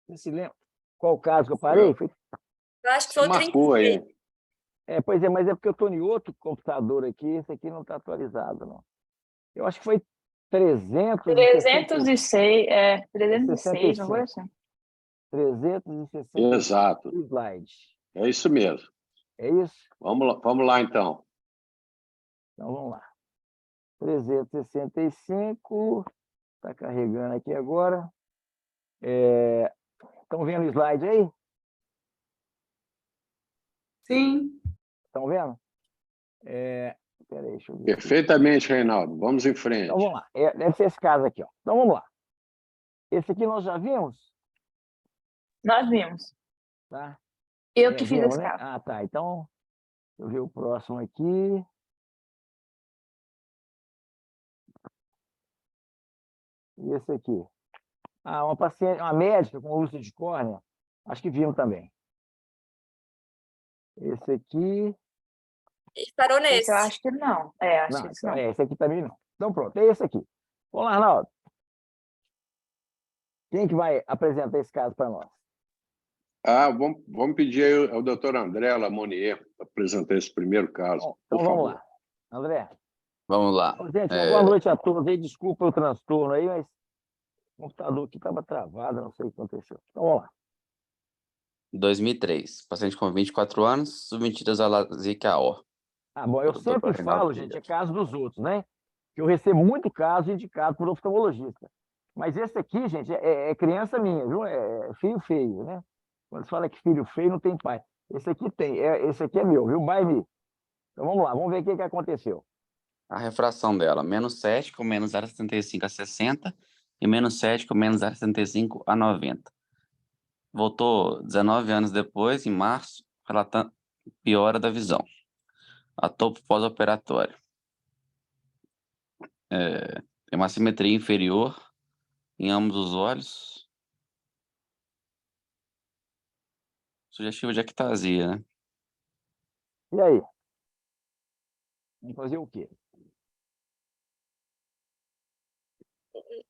Você se lembra qual caso que eu parei? Eu, Foi... Eu acho que foi o marcou 36. aí. Pois é, mas é porque eu estou em outro computador aqui, esse aqui não está atualizado, não. Eu acho que foi 306, 306, não 365. foi assim? 365 Exato. slides. É isso mesmo. É isso? Vamos lá, então. Então, vamos lá. 365, está carregando aqui agora. Estão vendo o slide aí? Sim. Estão vendo? Peraí, deixa eu ver. Perfeitamente, Reinaldo. Vamos em Então, frente. vamos lá. Deve ser esse caso aqui, ó. Então, vamos lá. Esse aqui nós já vimos, Nós vimos. tá? Eu que fiz Vimos, esse né? caso. Ah, tá. Então, deixa eu ver o próximo aqui. E esse aqui? Ah, uma paciente, uma médica com úlcera de córnea. Acho que vimos também. Esse aqui... E parou Esse nesse. eu acho que não. Acho Não, que esse então, não. esse aqui também não. Então, pronto. É esse aqui. Vamos lá, Arnaldo. Quem que vai apresentar esse caso para nós? Vamos pedir aí ao doutor André Lamonier para apresentar esse primeiro caso. Bom, Por então, vamos favor. lá. André. Vamos lá. Gente, uma boa noite a todos aí. Desculpa o transtorno aí, mas o computador aqui estava travado, não sei o que aconteceu. Então, vamos lá. 2003. Paciente com 24 anos, submetidas à LASIK-AO. Ah, bom, eu Dr. sempre Reinaldo falo, gente, é Pinheiro. caso dos outros, né? Que eu recebo muito caso indicado por oftalmologista. Mas esse aqui, gente, é criança minha, viu? É filho feio, né? Quando se fala que filho feio não tem pai. Esse aqui tem, esse aqui é meu, viu? By me. Então vamos lá, vamos ver o que aconteceu. A refração dela, -7 com menos 0,75 a 60 e -7 com menos 0,75 a 90. Voltou 19 anos depois, em março, relatando piora da visão. A topo pós-operatório. Tem uma simetria inferior em ambos os olhos. Sugestivo de ectasia, né? E aí? Vamos fazer o quê?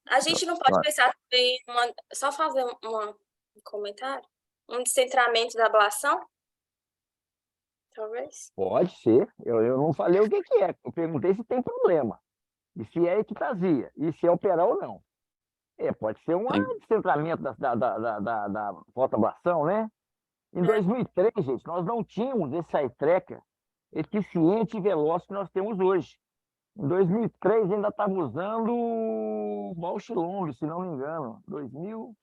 A gente não pode pensar também só fazer um comentário? Um descentramento da ablação? Talvez. Pode ser. Eu não falei o que é. Eu perguntei se tem problema. E se é ectasia. E se é operar ou não. Pode ser um descentramento da fotoablação, né? Em 2003, gente, nós não tínhamos esse eye tracker eficiente e veloz que nós temos hoje. Em 2003 ainda estava usando o Bausch Lomb, se não me engano. 2000...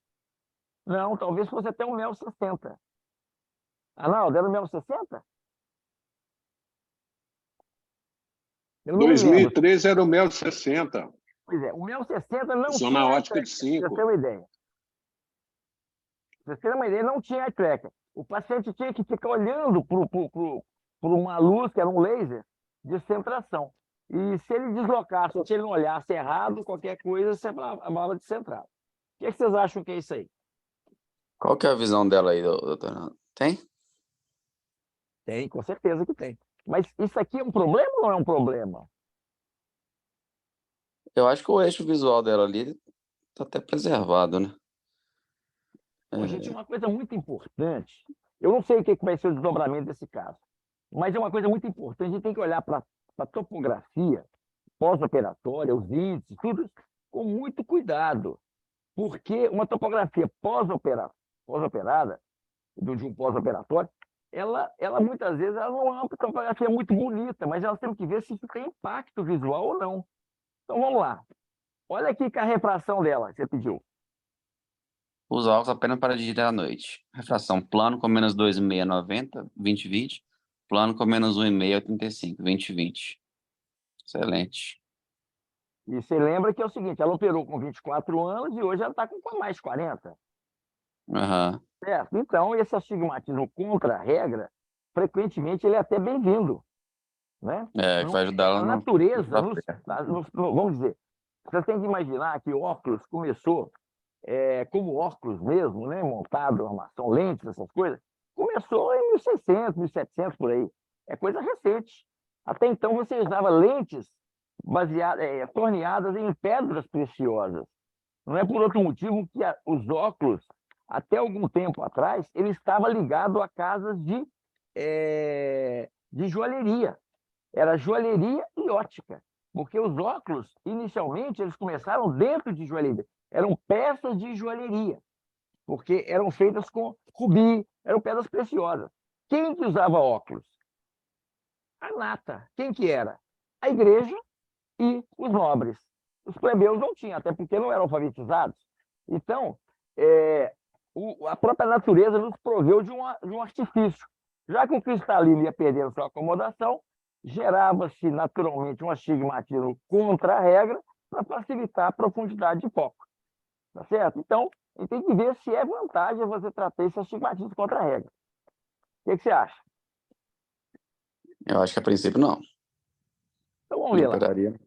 Não, talvez fosse até um Mel 60. Arnaldo, era o Mel 60? Eu não me lembro. 2013 era o Mel 60. Pois é, o Mel 60 não Zona tinha ótica de eye tracker, pra 5. você ter uma ideia. Pra você ter uma ideia, não tinha eye tracker. O paciente tinha que ficar olhando por uma luz, que era um laser, de centração. E se ele deslocasse, ou se ele não olhasse errado, qualquer coisa, você amava de centrado. O que vocês acham que é isso aí? Qual que é a visão dela aí, doutor? Tem? Tem, com certeza que tem. Mas isso aqui é um problema ou não é um problema? Eu acho que o eixo visual dela ali tá até preservado, né? Bom, gente, uma coisa muito importante, eu não sei o que vai ser o desdobramento desse caso, mas é uma coisa muito importante, a gente tem que olhar para a topografia pós-operatória, os índices, tudo isso, com muito cuidado, porque uma topografia pós-operada, de um pós-operatório, ela muitas vezes ela não é uma topografia muito bonita, mas ela tem que ver se isso tem impacto visual ou não. Então vamos lá. Olha aqui que a refração dela, que você pediu. Usa óculos apenas para digitar à noite. Refração plano com menos 2,5 a 90, 20/20. Plano com menos 1,5 a 85, 20/20. Excelente. E você lembra que é o seguinte, ela operou com 24 anos e hoje ela está com mais 40. Aham. Certo? Então, esse astigmatismo contra a regra, frequentemente ele é até bem-vindo. Né? Que vai ajudar ela A no natureza, papel. vamos dizer, você tem que imaginar que o óculos começou como óculos mesmo, né? Montado, armação, lentes, essas coisas, começou em 1600, 1700, por aí. É coisa recente. Até então você usava lentes torneadas em pedras preciosas. Não é por outro motivo que os óculos até algum tempo atrás, ele estava ligado a casas de joalheria. Era joalheria e ótica, porque os óculos, inicialmente, eles começaram dentro de joalheria. Eram peças de joalheria, porque eram feitas com rubi, eram pedras preciosas. Quem que usava óculos? A nata. Quem que era? A igreja e os nobres. Os plebeus não tinham, até porque não eram alfabetizados. Então, a própria natureza nos proveu de um artifício. Já que o cristalino ia perdendo sua acomodação, gerava-se naturalmente um astigmatismo contra a regra para facilitar a profundidade de foco. Tá certo? Então, a gente tem que ver se é vantagem você tratar esse astigmatismo contra a regra. O que você acha? Eu acho que a princípio não. Então vamos ver lá. Operaria.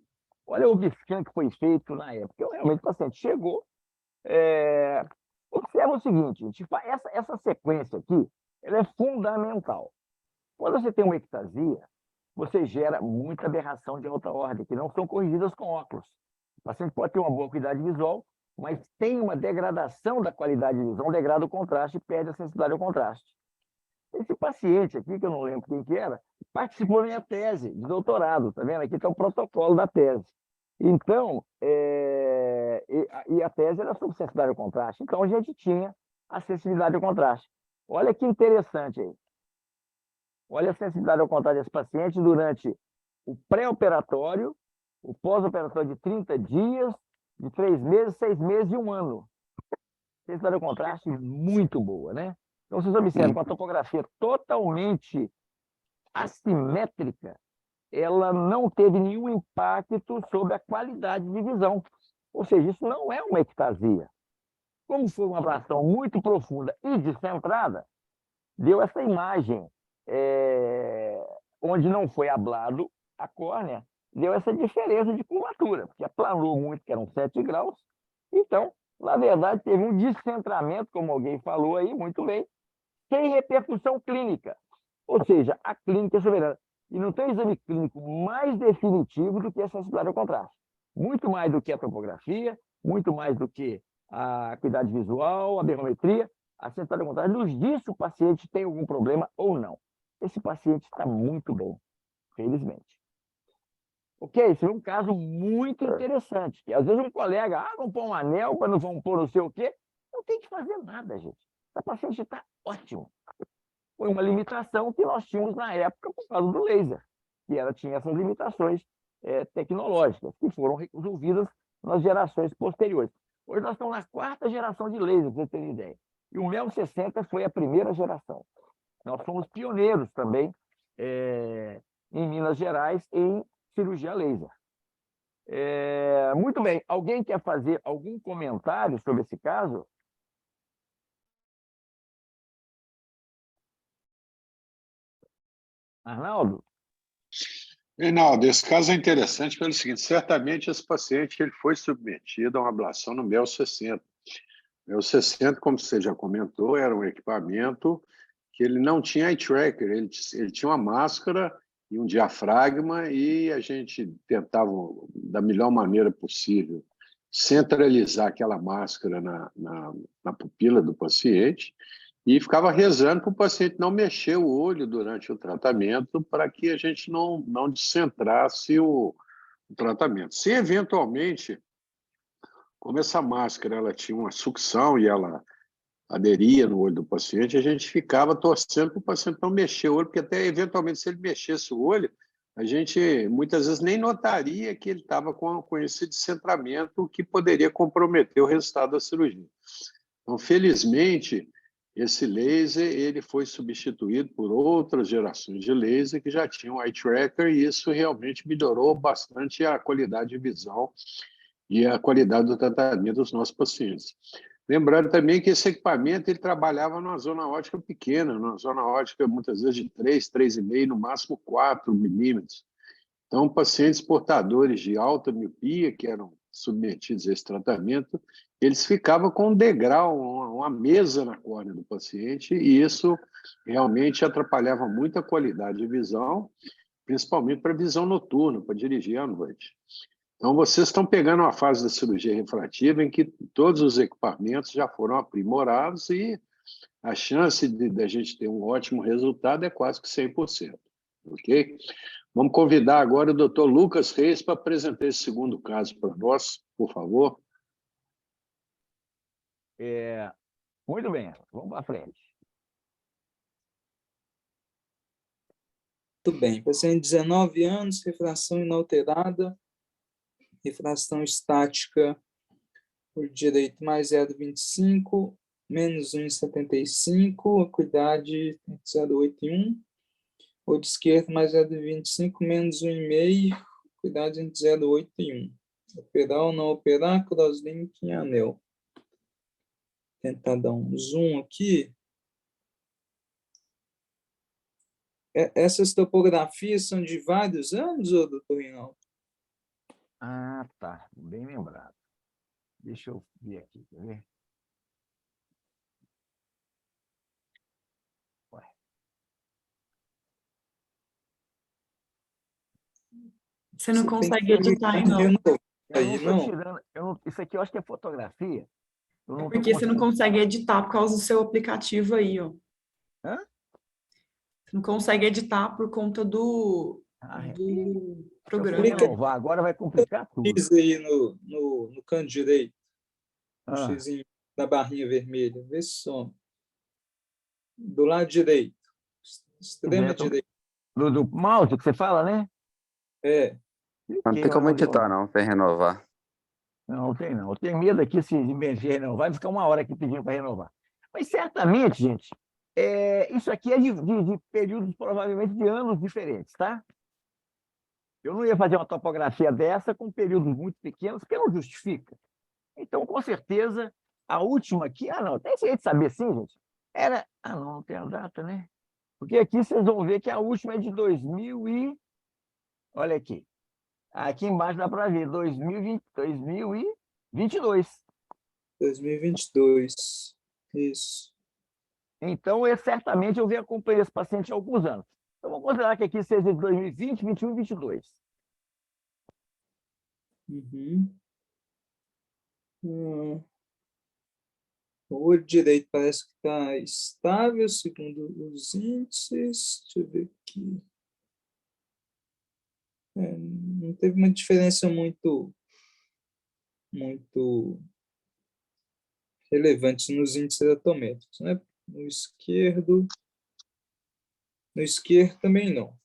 Olha o scan que foi feito na época. Realmente o paciente chegou. Observa o seguinte, gente, essa sequência aqui, ela é fundamental. Quando você tem uma ectasia, você gera muita aberração de alta ordem, que não são corrigidas com óculos. O paciente pode ter uma boa qualidade visual, mas tem uma degradação da qualidade de visão, degrada o contraste e perde a sensibilidade ao contraste. Esse paciente aqui, que eu não lembro quem que era, participou da minha tese de doutorado, tá vendo? Aqui está o protocolo da tese. Então, a tese era sobre sensibilidade ao contraste. Então, a gente tinha a sensibilidade ao contraste. Olha que interessante aí. Olha a sensibilidade ao contraste desse paciente durante o pré-operatório, o pós-operatório de 30 dias, de 3 meses, 6 meses e 1 ano. Sensibilidade ao contraste muito boa, né? Então, vocês observam, com a topografia totalmente assimétrica, ela não teve nenhum impacto sobre a qualidade de visão. Ou seja, isso não é uma ectasia. Como foi uma ablação muito profunda e descentrada, deu essa imagem onde não foi ablado a córnea, deu essa diferença de curvatura, porque aplanou muito, que eram 7 graus. Então, na verdade, teve um descentramento, como alguém falou aí, muito bem, sem repercussão clínica. Ou seja, a clínica é soberana. E não tem exame clínico mais definitivo do que a sensibilidade ao contraste. Muito mais do que a topografia, muito mais do que a acuidade visual, a berrometria, a sensibilidade ao contraste nos diz se o paciente tem algum problema ou não. Esse paciente está muito bem, felizmente. Ok, esse é um caso muito interessante. Que às vezes um colega, vamos pôr um anel, mas não vamos pôr não sei o quê. Não tem que fazer nada, gente. O paciente está ótimo. Foi uma limitação que nós tínhamos na época por causa do laser, que tinha essas limitações tecnológicas, que foram resolvidas nas gerações posteriores. Hoje nós estamos na 4ª geração de laser, para você ter ideia. E o MEL 60 foi a primeira geração. Nós fomos pioneiros também em Minas Gerais em cirurgia laser. Muito bem. Alguém quer fazer algum comentário sobre esse caso? Arnaldo? Reinaldo, esse caso é interessante pelo seguinte: certamente esse paciente ele foi submetido a uma ablação no MEL 60. O MEL 60, como você já comentou, era um equipamento que ele não tinha eye tracker, ele tinha uma máscara e um diafragma, e a gente tentava, da melhor maneira possível, centralizar aquela máscara na pupila do paciente e ficava rezando para o paciente não mexer o olho durante o tratamento para que a gente não descentrasse o tratamento. Se eventualmente, como essa máscara ela tinha uma sucção e ela aderia no olho do paciente, a gente ficava torcendo para o paciente não mexer o olho, porque até eventualmente se ele mexesse o olho, a gente muitas vezes nem notaria que ele estava com esse descentramento que poderia comprometer o resultado da cirurgia. Então, felizmente, esse laser ele foi substituído por outras gerações de laser que já tinham eye tracker, e isso realmente melhorou bastante a qualidade de visão e a qualidade do tratamento dos nossos pacientes. Lembrando também que esse equipamento ele trabalhava numa zona óptica pequena, numa zona óptica muitas vezes de 3, 3,5, no máximo 4 milímetros. Então, pacientes portadores de alta miopia, que eram submetidos a esse tratamento, eles ficavam com um degrau, uma mesa na córnea do paciente, e isso realmente atrapalhava muito a qualidade de visão, principalmente para a visão noturna, para dirigir à noite. Então, vocês estão pegando uma fase da cirurgia refrativa em que todos os equipamentos já foram aprimorados e a chance de a gente ter um ótimo resultado é quase que 100%. Ok? Vamos convidar agora o Dr. Lucas Reis para apresentar esse segundo caso para nós, por favor. Muito bem, vamos para frente. Muito bem. Paciente de 19 anos, refração inalterada, refração estática por direito mais 0,25, menos 1,75, acuidade 0,81, ou de esquerdo mais 0,25, menos 1,5, acuidade entre 0,8 e 1. Operar ou não operar, crosslink em anel. Tentar dar um zoom aqui. Essas topografias são de vários anos, ô, doutor Rinaldo? Ah, tá. Bem lembrado. Deixa eu ver aqui, quer ver? Ué. Você não Você consegue tem que editar, de não. novo. Eu não Aí, estou não. tirando. Isso aqui eu acho que é fotografia. Eu não tô Porque você não conseguindo. consegue editar por causa do seu aplicativo aí, ó. Hã? Você não consegue editar por conta do Se eu for programa. renovar agora, vai complicar tudo. X aí no canto direito. Um Ah, X da barrinha vermelha. Vê se some. Do lado direito. Extrema direto. direita. Do mouse que você fala, né? É. Não tem como editar, não, sem renovar. Não tem, não. Eu tenho medo aqui se mexer renovar, vai ficar uma hora aqui pedindo para renovar. Mas certamente, gente, isso aqui é de períodos provavelmente de anos diferentes, tá? Eu não ia fazer uma topografia dessa com períodos muito pequenos, porque não justifica. Então, com certeza, a última aqui, não, tem jeito de saber sim, gente. Não tem a data, né? Porque aqui vocês vão ver que a última é de 2000 e... Olha aqui. Aqui embaixo dá para ver, 2022. 2022. Isso. Então, certamente eu venho acompanhando esse paciente há alguns anos. Então, vamos considerar que aqui seja de 2020, 21 e 22. Uhum. O olho direito parece que está estável, segundo os índices. Deixa eu ver aqui. Não teve uma diferença muito relevante nos índices eratométricos, né? No esquerdo também não.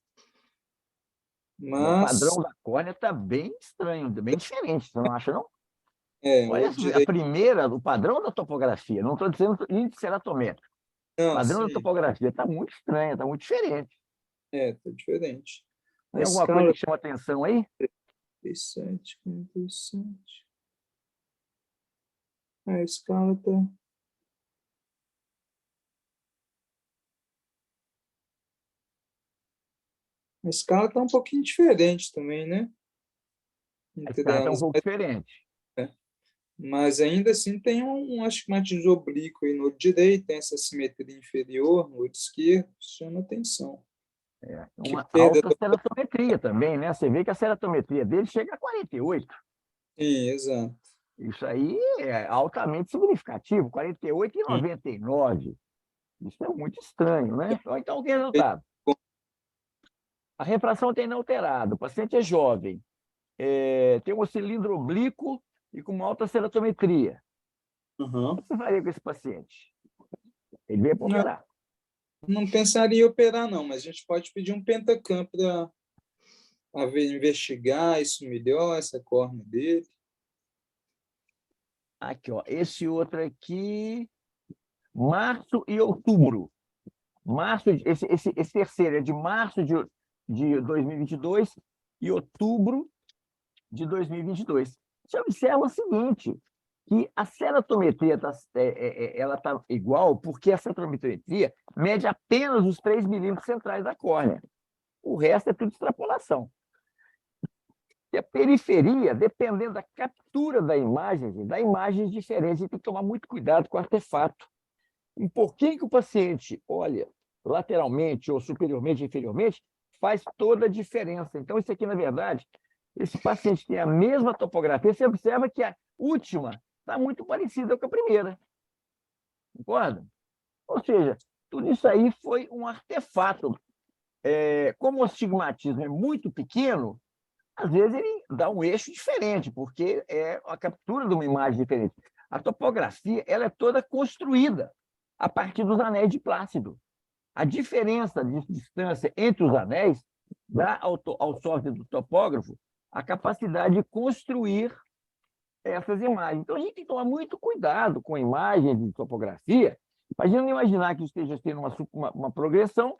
O Mas, padrão da córnea está bem estranho, bem diferente, você não acha, não? o Olha olho a direito, primeira, o padrão da topografia, não estou dizendo índice eratométrico. O não, padrão da sim, topografia está muito estranho, está muito diferente. tá diferente. A Tem alguma coisa escala que chama atenção aí? 37, 47. A escala está... A escala está um pouquinho diferente também, né? A Entre escala está um elas. pouco diferente. Mas ainda assim tem um astigmatismo oblíquo aí no olho direito, tem essa simetria inferior no olho esquerdo, chama atenção. Uma perda alta ceratometria também, né? Você vê que a ceratometria dele chega a 48. Sim, exato. Isso aí é altamente significativo, 48 e 99. Isso é muito estranho, né? Então, o que é o resultado? A refração tem inalterado, o paciente é jovem, tem um cilindro oblíquo e com uma alta ceratometria. Uhum. O que você faria com esse paciente? Ele veio para operar. Não pensaria em operar, não, mas a gente pode pedir um pentacam para investigar isso melhor, essa córnea dele. Aqui, ó, esse outro aqui, março e outubro. Esse terceiro é de março de 2022 e outubro de 2022. Você observa o seguinte, que a ceratometria ela está igual porque a ceratometria mede apenas os 3 milímetros centrais da córnea. O resto é tudo extrapolação. E a periferia, dependendo da captura da imagem, dá imagens diferentes. A gente tem que tomar muito cuidado com o artefato. Um pouquinho que o paciente olha lateralmente ou superiormente, inferiormente, faz toda a diferença. Então, isso aqui, na verdade, esse paciente tem a mesma topografia, você observa que a última está muito parecida com a primeira. Concorda? Ou seja, tudo isso aí foi um artefato. Como o astigmatismo é muito pequeno, às vezes ele dá um eixo diferente, porque é a captura de uma imagem diferente. A topografia ela é toda construída a partir dos anéis de Plácido. A diferença de distância entre os anéis dá ao software do topógrafo a capacidade de construir essas imagens. Então, a gente tem que tomar muito cuidado com imagens de topografia, para a gente não imaginar que esteja tendo uma progressão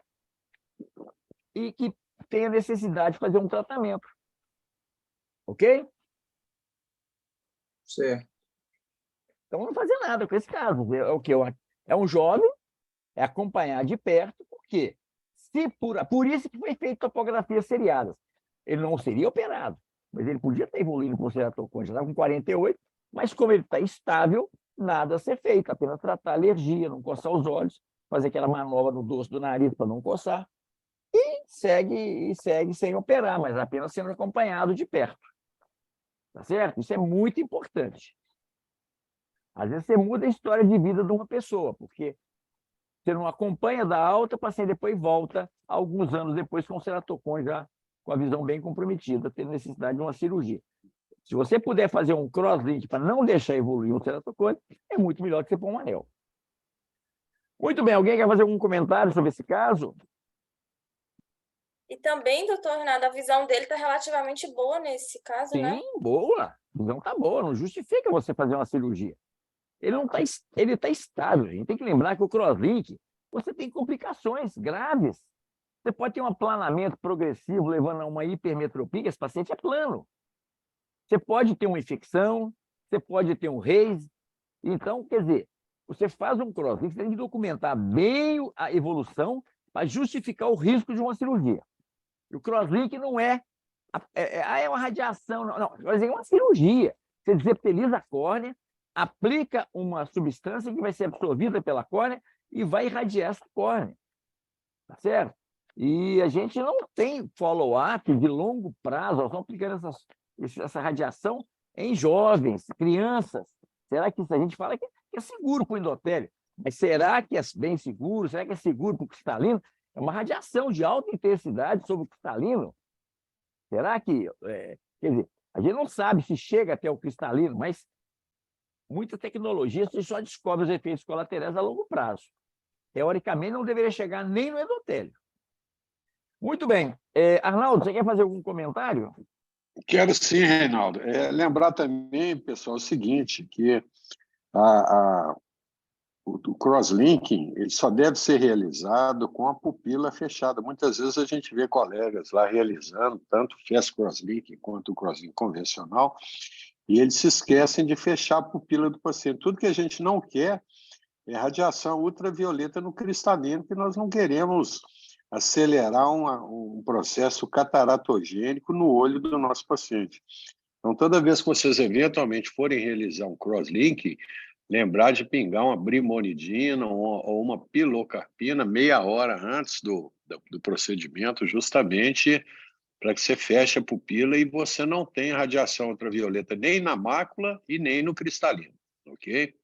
e que tenha necessidade de fazer um tratamento. Ok? Certo. Então, não fazer nada com esse caso. É o quê? É um jovem, é acompanhar de perto, porque por isso que foi feito topografias seriadas. Ele não seria operado, mas ele podia ter evoluído para o ceratocone, já estava com 48, mas como ele está estável, nada a ser feito, apenas tratar a alergia, não coçar os olhos, fazer aquela manobra no dorso do nariz para não coçar, e segue sem operar, mas apenas sendo acompanhado de perto. Tá certo? Isso é muito importante. Às vezes você muda a história de vida de uma pessoa, porque você não acompanha da alta, o paciente depois volta, alguns anos depois, com o ceratocone já com a visão bem comprometida, tendo necessidade de uma cirurgia. Se você puder fazer um crosslink para não deixar evoluir o ceratocone, é muito melhor que você pôr um anel. Muito bem, alguém quer fazer algum comentário sobre esse caso? E também, doutor Renato, a visão dele está relativamente boa nesse caso, né? Sim, boa. A visão está boa, não justifica você fazer uma cirurgia. Ele está estável. A gente tem que lembrar que o crosslink, você tem complicações graves. Você pode ter um aplanamento progressivo levando a uma hipermetropia, esse paciente é plano. Você pode ter uma infecção, você pode ter um raise. Então, quer dizer, você faz um crosslink, você tem que documentar bem a evolução para justificar o risco de uma cirurgia. E o crosslink não é uma radiação, não, é uma cirurgia. Você desepiteliza a córnea, aplica uma substância que vai ser absorvida pela córnea e vai irradiar essa córnea. Tá certo? E a gente não tem follow-up de longo prazo, nós estamos aplicando essa radiação em jovens, crianças. Será que isso a gente fala que é seguro para o endotélio? Mas será que é bem seguro? Será que é seguro para o cristalino? É uma radiação de alta intensidade sobre o cristalino. Será que... quer dizer, a gente não sabe se chega até o cristalino, mas muita tecnologia você só descobre os efeitos colaterais a longo prazo. Teoricamente, não deveria chegar nem no endotélio. Muito bem. Arnaldo, você quer fazer algum comentário? Quero sim, Reinaldo. Lembrar também, pessoal, o seguinte, que o crosslinking ele só deve ser realizado com a pupila fechada. Muitas vezes a gente vê colegas lá realizando tanto o fast crosslinking quanto o crosslinking convencional, e eles se esquecem de fechar a pupila do paciente. Tudo que a gente não quer é radiação ultravioleta no cristalino, que nós não queremos acelerar um processo cataratogênico no olho do nosso paciente. Então, toda vez que vocês eventualmente forem realizar um crosslink, lembrar de pingar uma brimonidina ou uma pilocarpina meia hora antes do procedimento, justamente para que você feche a pupila e você não tenha radiação ultravioleta nem na mácula e nem no cristalino, ok?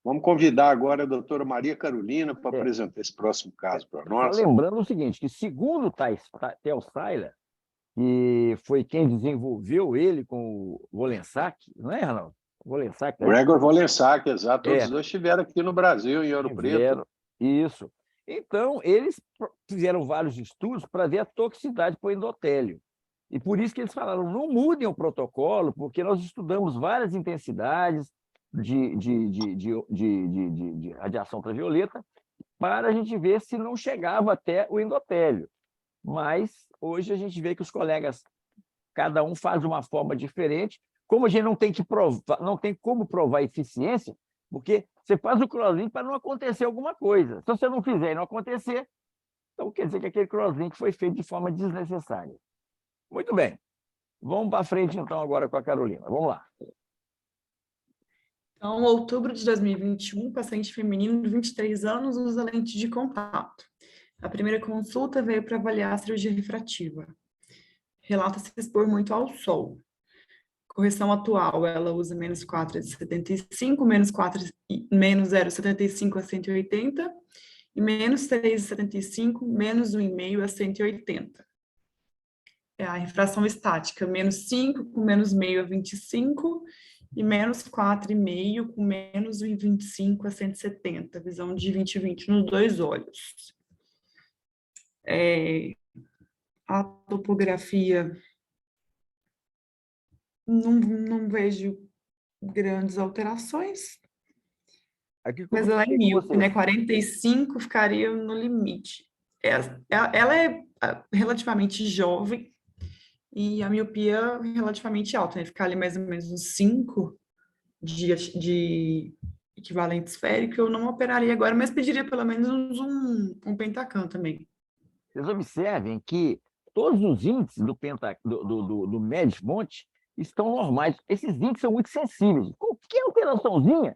Vamos convidar agora a doutora Maria Carolina para apresentar esse próximo caso para nós. Só lembrando o seguinte, que segundo o Theo Seiler, que foi quem desenvolveu ele com o Wolensack, não é, Arnaldo? Wolensack, né? Gregor Wolensack, exato. Todos os dois estiveram aqui no Brasil, em Ouro Preto. Isso. Então, eles fizeram vários estudos para ver a toxicidade para o endotélio. E por isso que eles falaram, não mudem o protocolo, porque nós estudamos várias intensidades de radiação ultravioleta para a gente ver se não chegava até o endotélio. Mas hoje a gente vê que os colegas, cada um faz de uma forma diferente. Como a gente não tem como provar eficiência, porque você faz o crosslink para não acontecer alguma coisa. Se você não fizer e não acontecer, então quer dizer que aquele crosslink foi feito de forma desnecessária. Muito bem. Vamos para frente, então, agora com a Carolina. Vamos lá. Então, em outubro de 2021, paciente feminino de 23 anos usa lente de contato. A primeira consulta veio para avaliar a cirurgia refrativa. relata se expor muito ao sol. Correção atual, ela usa menos 4,75, menos 0,75 a 180, e menos 3,75, menos 1,5 a 180. A refração estática, menos 5 com menos meio a 25, e menos 4,5 com menos 1,25 a 170, visão de 20/20 nos dois olhos. A topografia, não vejo grandes alterações, mas ela é míope, né? 45 ficaria no limite. Ela é relativamente jovem e a miopia relativamente alta, né? Ficar ali mais ou menos uns 5 de equivalente esférico, eu não operaria agora, mas pediria pelo menos um Pentacam também. Vocês observem que todos os índices do Médici-Monte estão normais. Esses índices são muito sensíveis. Qualquer alteraçãozinha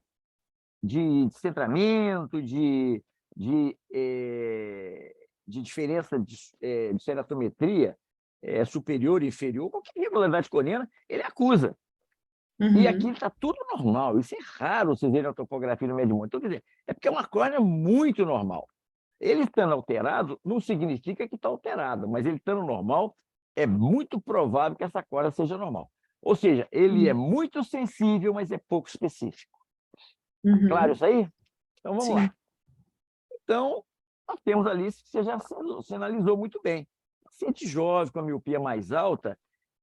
de centramento, de diferença de ceratometria superior e inferior, qualquer irregularidade coriana, ele acusa. E aqui está tudo normal. Isso é raro vocês verem a topografia no Médici-Monte. Então, quer dizer, é porque é uma córnea muito normal. Ele estando alterado não significa que está alterado, mas ele estando normal, é muito provável que essa córnea seja normal. Ou seja, ele é muito sensível, mas é pouco específico. Claro isso aí? Então, vamos lá. Então, nós temos ali, que você já sinalizou muito bem. Paciente jovem com a miopia mais alta,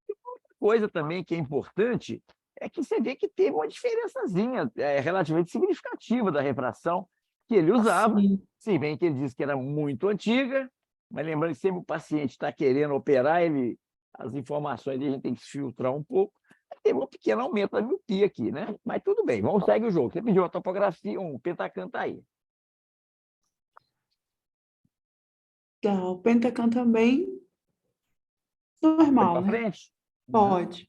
e outra coisa também que é importante é que você vê que teve uma diferençazinha relativamente significativa da refração que ele usava, se bem que ele disse que era muito antiga, mas lembrando que sempre o paciente está querendo operar, as informações dele a gente tem que filtrar um pouco. Teve um pequeno aumento da miopia aqui, né? Mas tudo bem, vamos seguir o jogo. Você pediu a topografia, um Pentacam está aí. Tá, o Pentacam também normal, Pode né? para frente? Pode.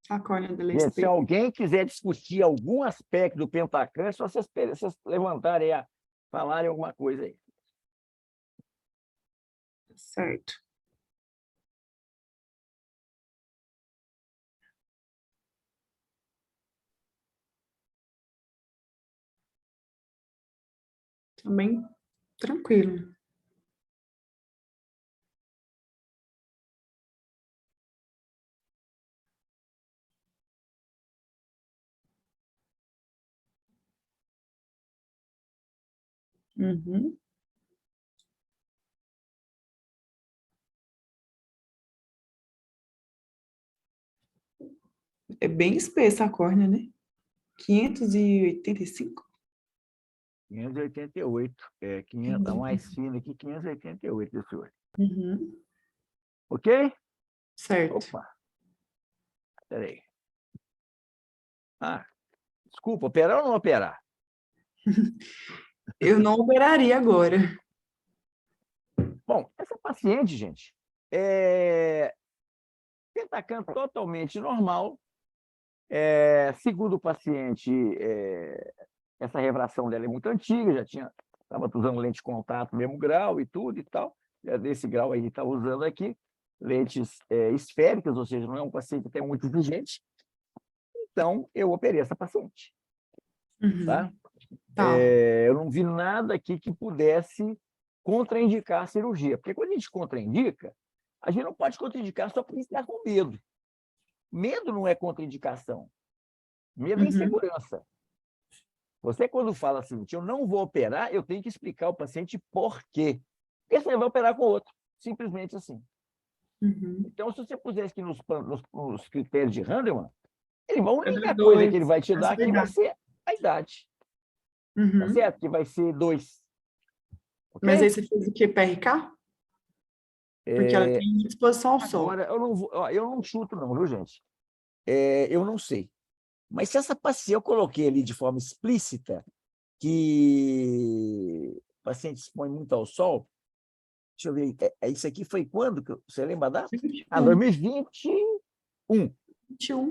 A córnea dela é Gente, se estreita. alguém quiser discutir algum aspecto do Pentacam, é só vocês levantarem, falarem alguma coisa aí. Certo. Também tranquilo. É bem espessa a córnea, né? 585? 588. 500, a mais fina aqui, 588 esse olho. Ok? Certo. Opa. Espera aí. Desculpa, operar ou não operar? Eu não operaria agora. Bom, essa paciente, gente, Pentacam totalmente normal. Segundo o paciente, essa refração dela é muito antiga, estava usando lente de contato, mesmo grau e tudo e tal. Desse grau aí está usando aqui, lentes esféricas, ou seja, não é um paciente até muito exigente. Então, eu operei essa paciente. Tá? Eu não vi nada aqui que pudesse contraindicar a cirurgia, porque quando a gente contraindica, a gente não pode contraindicar só porque está com medo. Medo não é contraindicação. Medo é insegurança. Você, quando fala assim, eu não vou operar, eu tenho que explicar ao paciente por quê. Porque você vai operar com outro. Simplesmente assim. Então, se você pusesse aqui nos critérios de Hahnemann, a única coisa que ele vai te dar aqui vai ser a idade. Tá certo? Que vai ser 2. Okay? Mas aí você fez o quê? PRK? Porque ela tem exposição ao sol. Agora, eu não chuto não, viu, gente? Eu não sei. Mas se essa paciente, eu coloquei ali de forma explícita que o paciente expõe muito ao sol, deixa eu ver, isso aqui foi quando? Você lembra da data? 2021. 21.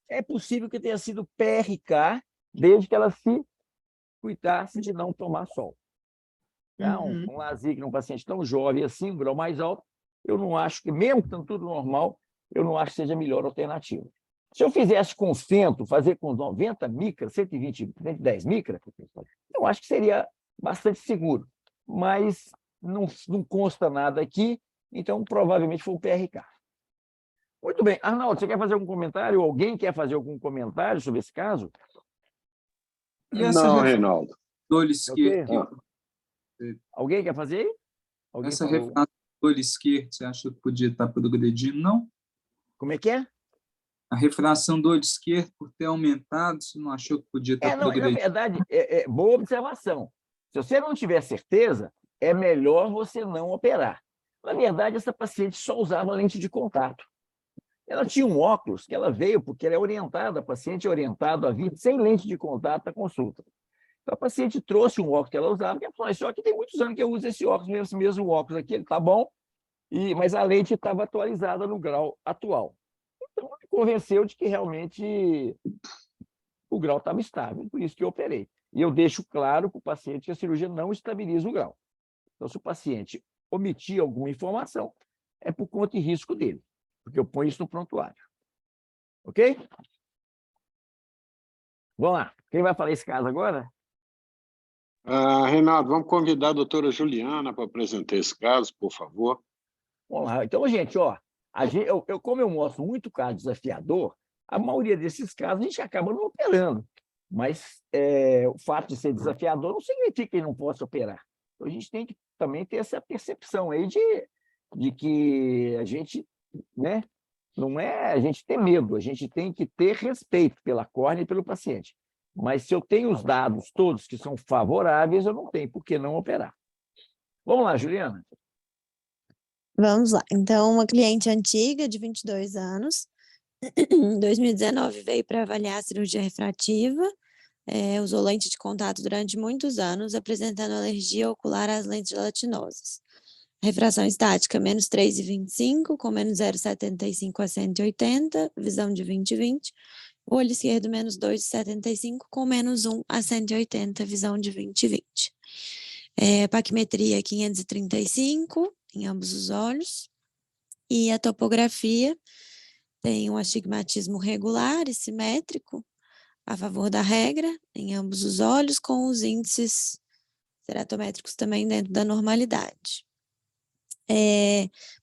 é possível que tenha sido PRK, desde que ela se cuidasse de não tomar sol. Tá? Um LASIK num paciente tão jovem assim, um grau mais alto, eu não acho que, mesmo estando tudo normal, eu não acho que seja a melhor alternativa. Se eu fizesse com fento, fazer com 90 micra, 120, 110 micra, eu acho que seria bastante seguro. Mas não consta nada aqui, então provavelmente foi o PRK. Muito bem. Arnaldo, você quer fazer algum comentário? Alguém quer fazer algum comentário sobre esse caso? E essa Não, refração Reinaldo. do olho esquerdo, Alguém quer fazer aí? Alguém essa falou? refração do olho esquerdo, você acha que podia estar progredindo, não? Como é que é? A refração do olho esquerdo, por ter aumentado, você não achou que podia estar Não, na progredindo? verdade, boa observação. Se você não tiver certeza, é melhor você não operar. Na verdade, essa paciente só usava lente de contato. Ela tinha um óculos que ela veio porque ela é orientada, a paciente é orientada a vir sem lente de contato à consulta. Então, a paciente trouxe um óculos que ela usava, que ela falou, só que tem muitos anos que eu uso esse óculos, esse mesmo óculos aqui, ele está bom, mas a lente estava atualizada no grau atual. Então, me convenceu de que realmente o grau estava estável, por isso que eu operei. E eu deixo claro para o paciente que a cirurgia não estabiliza o grau. Então, se o paciente omitir alguma informação, é por conta e risco dele, porque eu ponho isso no prontuário. Ok? Vamos lá. Quem vai falar esse caso agora? Reinaldo, vamos convidar a doutora Juliana para apresentar esse caso, por favor. Vamos lá. Então, gente, como eu mostro muito caso desafiador, a maioria desses casos a gente acaba não operando. Mas o fato de ser desafiador não significa que ele não possa operar. Então, a gente tem que também ter essa percepção aí de que a gente, né, não é a gente ter medo, a gente tem que ter respeito pela córnea e pelo paciente. Mas se eu tenho os dados todos que são favoráveis, eu não tenho por que não operar. Vamos lá, Juliana. Vamos lá. Então, uma cliente antiga, de 22 anos, em 2019 veio para avaliar a cirurgia refrativa, usou lente de contato durante muitos anos, apresentando alergia ocular às lentes gelatinosas. Refração estática, menos 3,25, com menos 0,75 a 180, visão de 20/20. O olho esquerdo, menos 2,75, com menos 1 a 180, visão de 20/20. Paquimetria, 535, em ambos os olhos. E a topografia tem um astigmatismo regular e simétrico, a favor da regra, em ambos os olhos, com os índices ceratométricos também dentro da normalidade.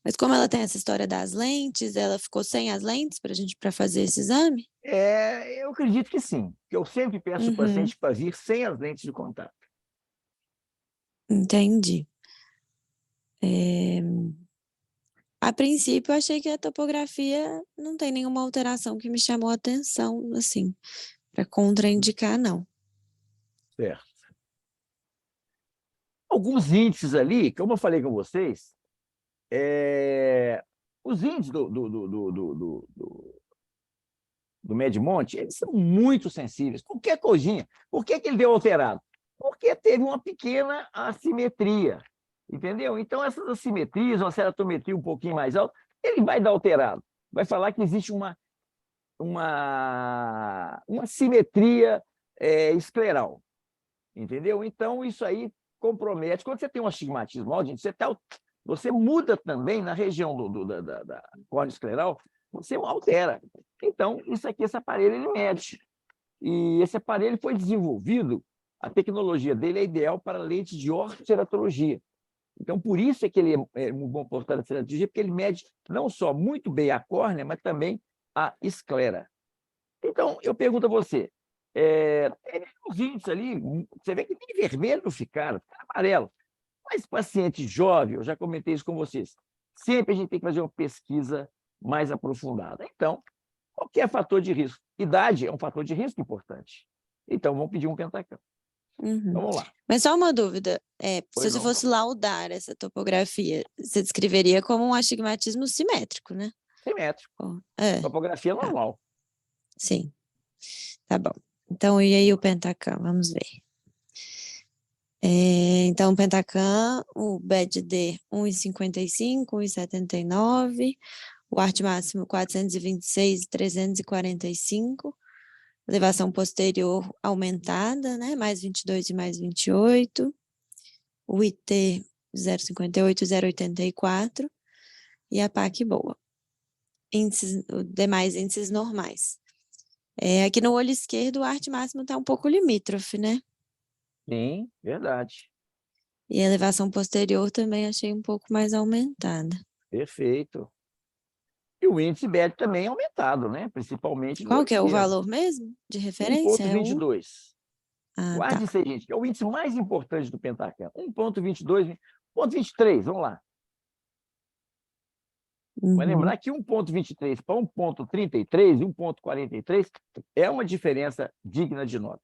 Mas como ela tem essa história das lentes, ela ficou sem as lentes para fazer esse exame? Eu acredito que sim. Eu sempre peço ao paciente para vir sem as lentes de contato. Entendi. A princípio, eu achei que a topografia não tem nenhuma alteração que me chamou a atenção, assim, para contraindicar, não. Certo. Alguns índices ali, como eu falei com vocês, os índices do Medmonte, eles são muito sensíveis. Qualquer coisinha. Por que ele deu alterado? Porque teve uma pequena assimetria, entendeu? Então, essas assimetrias, uma ceratometria um pouquinho mais alta, ele vai dar alterado. Vai falar que existe uma simetria escleral, entendeu? Então, isso aí compromete. Quando você tem um astigmatismo alto, você muda também na região da córnea escleral, você altera. Então, esse aparelho, ele mede. E esse aparelho foi desenvolvido, a tecnologia dele é ideal para lentes de ortoceratologia. Então, por isso é que ele é um bom para ortoceratologia, porque ele mede não só muito bem a córnea, mas também a esclera. Então, eu pergunto a você, os índices ali, você vê que nem vermelho não ficaram, ficaram amarelo. Mas paciente jovem, eu já comentei isso com vocês, sempre a gente tem que fazer uma pesquisa mais aprofundada. Então, qualquer fator de risco. Idade é um fator de risco importante. Então, vamos pedir um pentacam. Vamos lá. Mas só uma dúvida, se você fosse laudar essa topografia, você descreveria como um astigmatismo simétrico, né? Simétrico. Topografia normal. Sim. Tá bom. Então, e aí o pentacam? Vamos ver. Então, o pentacam, o BED-D 1,55, 1,79, o arte máximo 426,345, elevação posterior aumentada, né? Mais 22 e mais 28, o IT 0,58 e 0,84, e a PAC boa. Índices, demais índices normais. Aqui no olho esquerdo, o arte máximo está um pouco limítrofe, né? Sim, verdade. E a elevação posterior também achei um pouco mais aumentada. Perfeito. E o índice BET também é aumentado, né? Principalmente no Qual olho que é o esquerdo. valor mesmo de referência? É 1,22. Ah, tá. Guarde isso aí, gente, que é o índice mais importante do Pentacan. 1,22, 1,23, vamos lá. Vai Uhum. lembrar que 1,23 para 1,33 e 1,43 é uma diferença digna de nota.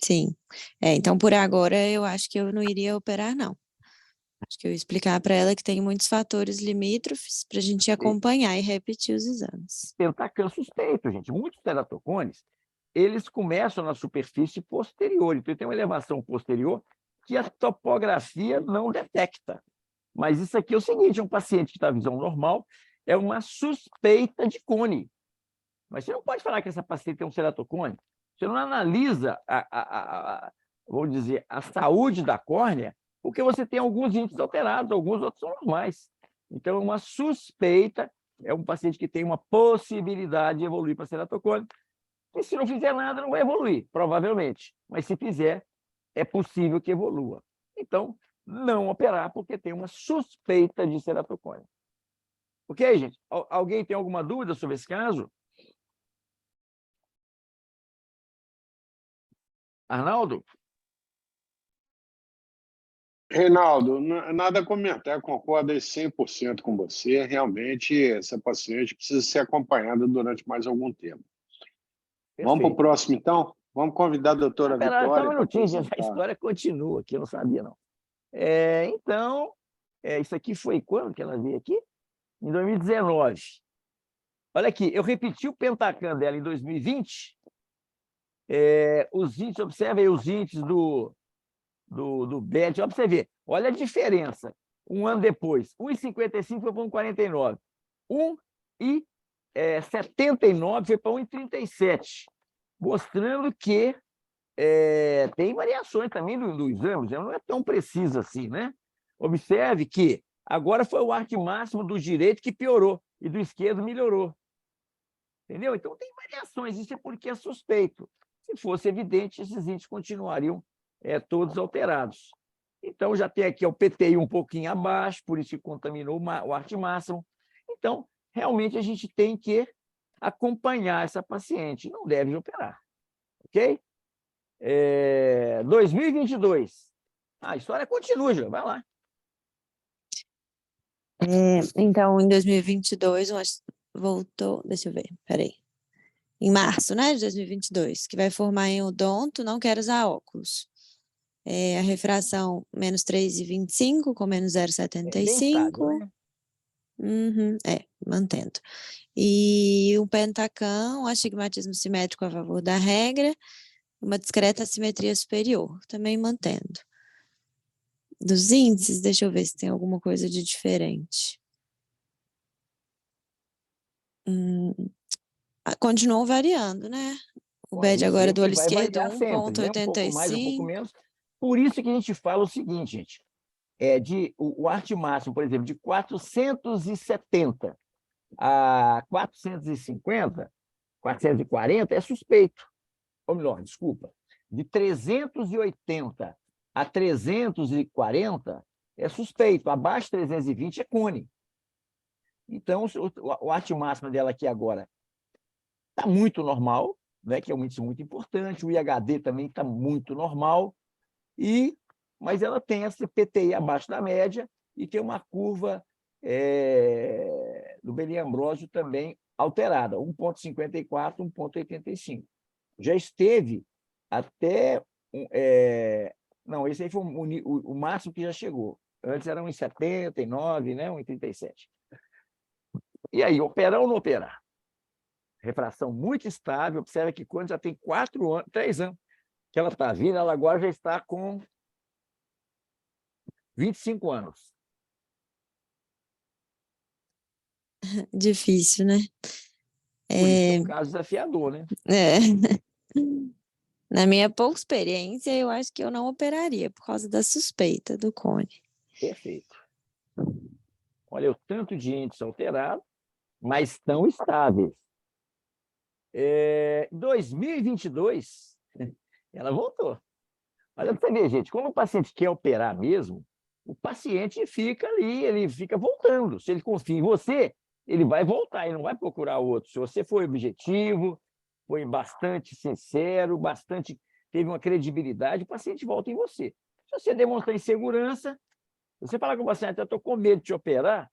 Sim. Então, por agora, eu acho que eu não iria operar, não. Acho que eu ia explicar para ela que tem muitos fatores limítrofes para a gente acompanhar e repetir os exames. Pentacan suspeito, gente. Muitos teratocones, eles começam na superfície posterior. Então, tem uma elevação posterior que a topografia não detecta. Mas isso aqui é o seguinte, um paciente que está à visão normal é uma suspeita de cone. Mas você não pode falar que essa paciente tem um ceratocone. Você não analisa, vamos dizer, a saúde da córnea, porque você tem alguns índices alterados, alguns outros são normais. Então, uma suspeita é um paciente que tem uma possibilidade de evoluir para ceratocone. E se não fizer nada, não vai evoluir, provavelmente. Mas se fizer, é possível que evolua. Então, não operar, porque tem uma suspeita de ceratocone. Ok, gente? Alguém tem alguma dúvida sobre esse caso? Arnaldo? Reinaldo, nada a comentar, concordo aí 100% com você. Realmente, essa paciente precisa ser acompanhada durante mais algum tempo. Vamos para o próximo, então? Vamos convidar a doutora Espera só Vitória um para minutinho, gente, a apresentar. história continua aqui, eu não sabia, não. Então, isso aqui foi quando que ela veio aqui? Em 2019. Olha aqui, eu repeti o Pentacan dela em 2020. Os índices, observe aí os índices do BET, olha para você ver. Olha a diferença. Um ano depois, 1,55 foi para 1,49. 1,79 foi para 1,37. Mostrando que tem variações também do exame, não é tão preciso assim, né? Observe que agora foi o arte máximo do direito que piorou e do esquerdo melhorou. Entendeu? Então tem variações, isso é porque é suspeito. Se fosse evidente, esses índices continuariam todos alterados. Então já tem aqui o PTI um pouquinho abaixo, por isso que contaminou o arte máximo. Então, realmente a gente tem que acompanhar essa paciente, não deve operar. Ok? 2022. A história continua, Ju, vai lá. Então, em 2022, voltou, deixa eu ver, peraí. Em março, né, de 2022, que vai formar em odonto, não quero usar óculos. A refração, menos 3,25, com menos 0,75. Né? Uhum, mantendo. E o Pentacan, um astigmatismo simétrico a favor da regra, uma discreta assimetria superior, também mantendo. Dos índices, deixa eu ver se tem alguma coisa de diferente. Continuam variando, né? O BED agora do olho esquerdo, variar sempre, né? Um pouco mais, um pouco 1,85. menos. Por isso que a gente fala o seguinte, gente. O arte máximo, por exemplo, de 470 a 450, 440 é suspeito. Ou melhor, desculpa, de 380 a 340 é suspeito, abaixo de 320 é cone. Então, o arte máxima dela aqui agora está muito normal, né, que é um índice muito importante, o IHD também está muito normal, mas ela tem essa PTI abaixo da média e tem uma curva do Belli-Ambrosio também alterada, 1,54, 1,85. Já esteve até... não, esse aí foi o máximo que já chegou. Antes era 1,79, né, 1,37. E aí, operar ou não operar? Refração muito estável. Observa que quando já tem 3 anos que ela está vindo, ela agora já está com 25 anos. Difícil, né? Por isso que é um caso desafiador, né? É. Na minha pouca experiência, eu acho que eu não operaria por causa da suspeita do cone. Perfeito. Olha, o tanto de índices alterados, mas tão estáveis. 2022, ela voltou. Olha para você ver, gente, quando o paciente quer operar mesmo, o paciente fica ali, ele fica voltando. Se ele confia em você, ele vai voltar, ele não vai procurar outro. Se você foi objetivo, foi bastante sincero, teve uma credibilidade, o paciente volta em você. Se você demonstrar insegurança, você falar com o paciente, eu estou com medo de te operar,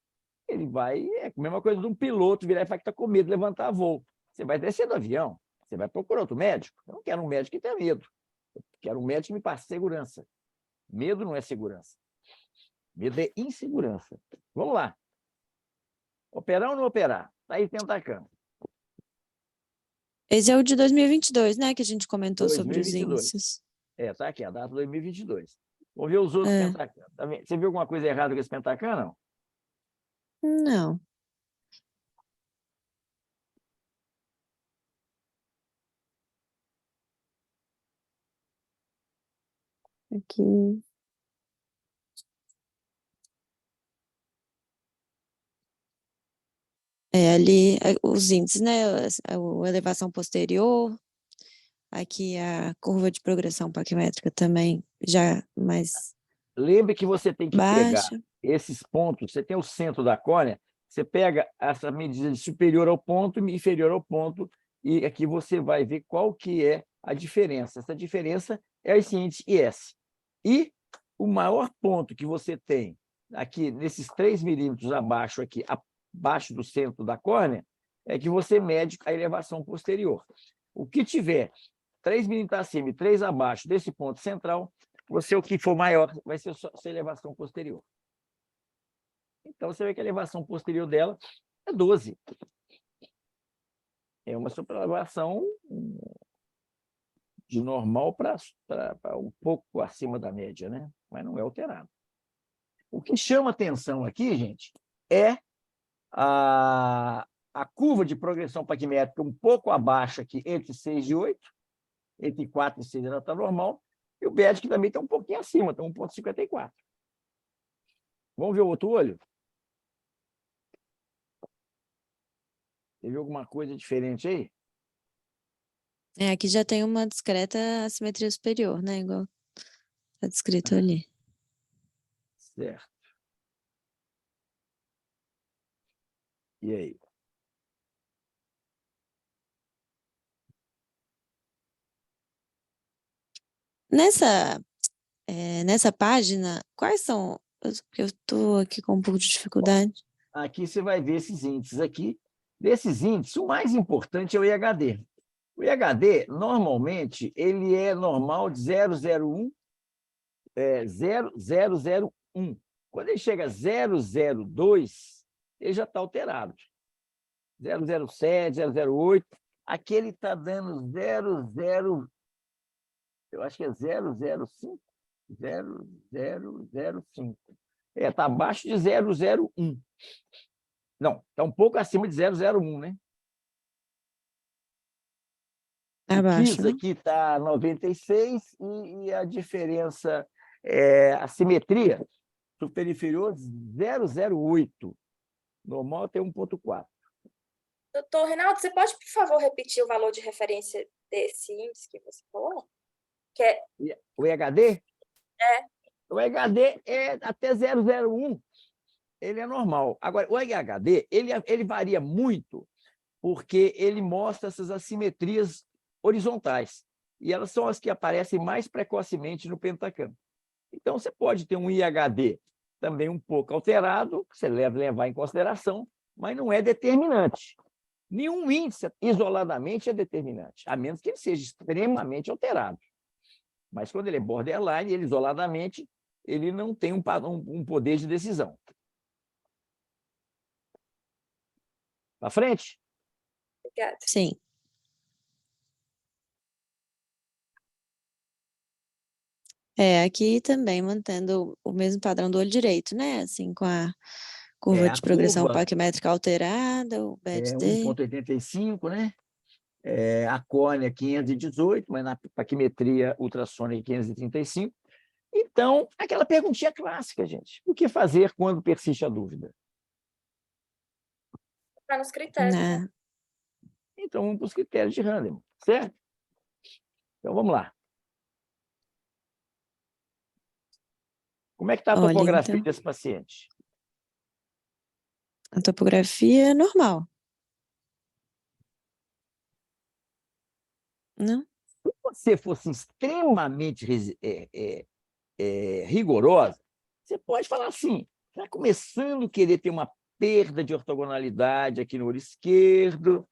ele vai, é a mesma coisa de um piloto virar e falar que está com medo de levantar voo. Você vai descer do avião, você vai procurar outro médico. Eu não quero um médico que tenha medo. Eu quero um médico que me passe segurança. Medo não é segurança. Medo é insegurança. Vamos lá. Operar ou não operar? Está aí Pentacan. Esse é o de 2022, né? Que a gente comentou sobre os 2022. índices. Tá aqui, a data de 2022. Vamos ver os outros Pentacan. Tá vendo? Você viu alguma coisa errada com esse Pentacan, não? Não. Aqui. Ali os índices, né? A elevação posterior, aqui a curva de progressão paquimétrica também já mais Lembre que você tem que pegar baixa. esses pontos, você tem o centro da córnea, você pega essa medida de superior ao ponto e inferior ao ponto, e aqui você vai ver qual que é a diferença. Essa diferença é esse índice IS. E o maior ponto que você tem aqui, nesses 3 milímetros abaixo, aqui, abaixo do centro da córnea, é que você mede a elevação posterior. O que tiver 3 milímetros acima e 3 abaixo desse ponto central, você, o que for maior, vai ser a sua elevação posterior. Então, você vê que a elevação posterior dela é 12. É uma superelevação de normal para um pouco acima da média, né? Mas não é alterado. O que chama atenção aqui, gente, é a curva de progressão paquimétrica um pouco abaixo aqui, entre 6 e 8, entre 4 e 6 ela está normal, e o BED que também está um pouquinho acima, está 1,54. Vamos ver o outro olho? Teve alguma coisa diferente aí? Aqui já tem uma discreta assimetria superior, né? Igual está descrito ali. Certo. E aí? Nessa página, quais são? Porque eu estou aqui com um pouco de dificuldade. Aqui você vai ver esses índices aqui. Desses índices, o mais importante é o IHD. O IHD, normalmente, ele é normal de 0,01, 0,001. Quando ele chega a 0,02, ele já está alterado. 0,07, 0,08. Aqui ele está dando 0,0, eu acho que é 0,05. 0,005. Está abaixo de 0,01. Não, está um pouco acima de 0,01, né? Abaixo, O KISS né? aqui está 96 e a diferença a simetria super inferior 0,08. Normal tem 1,4. Doutor Reinaldo, você pode, por favor, repetir o valor de referência desse índice que você falou? Que é... O EHD? É. O EHD é até 0,01. Ele é normal. Agora, o EHD, ele varia muito porque ele mostra essas assimetrias horizontais. E elas são as que aparecem mais precocemente no Pentacan. Então, você pode ter um IHD também um pouco alterado, que você deve levar em consideração, mas não é determinante. Nenhum índice isoladamente é determinante, a menos que ele seja extremamente alterado. Mas quando ele é borderline, ele isoladamente, ele não tem um poder de decisão. Para frente? Obrigada. Sim. Aqui também mantendo o mesmo padrão do olho direito, né? Assim, com Curva a de progressão curva paquimétrica alterada, o é BED-D. 1,85, né? A córnea 518, mas na paquimetria ultrassônica 535. Então, aquela perguntinha clássica, gente. O que fazer quando persiste a dúvida? Está nos critérios, né? Né? Então, vamos para os critérios de Hahnemann, certo? Então, vamos lá. Como é que está a Olha, topografia então, desse paciente? a topografia é normal. Não? Se você fosse extremamente rigorosa, você pode falar assim, está começando a querer ter uma perda de ortogonalidade aqui no olho esquerdo,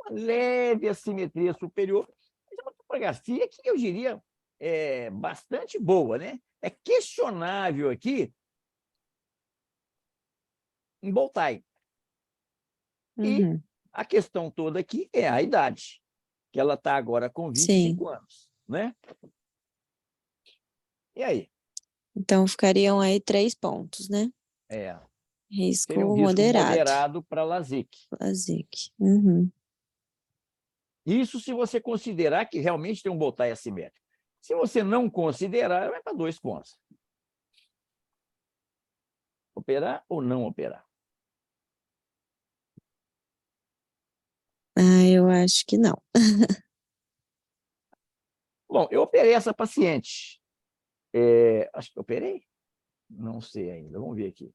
uma leve assimetria superior, mas é uma topografia que eu diria bastante boa, né? É questionável aqui em Boltai. E Uhum. a questão toda aqui é a idade, que ela está agora com 25 anos, né? E aí? Então, ficariam aí 3 pontos, né? Risco Seria um risco moderado. moderado para LASIK. LASIK. Uhum. Isso se você considerar que realmente tem um Boltai assimétrico. Se você não considerar, vai para 2 pontos. Operar ou não operar? Eu acho que não. Bom, eu operei essa paciente. Acho que eu operei? Não sei ainda, vamos ver aqui.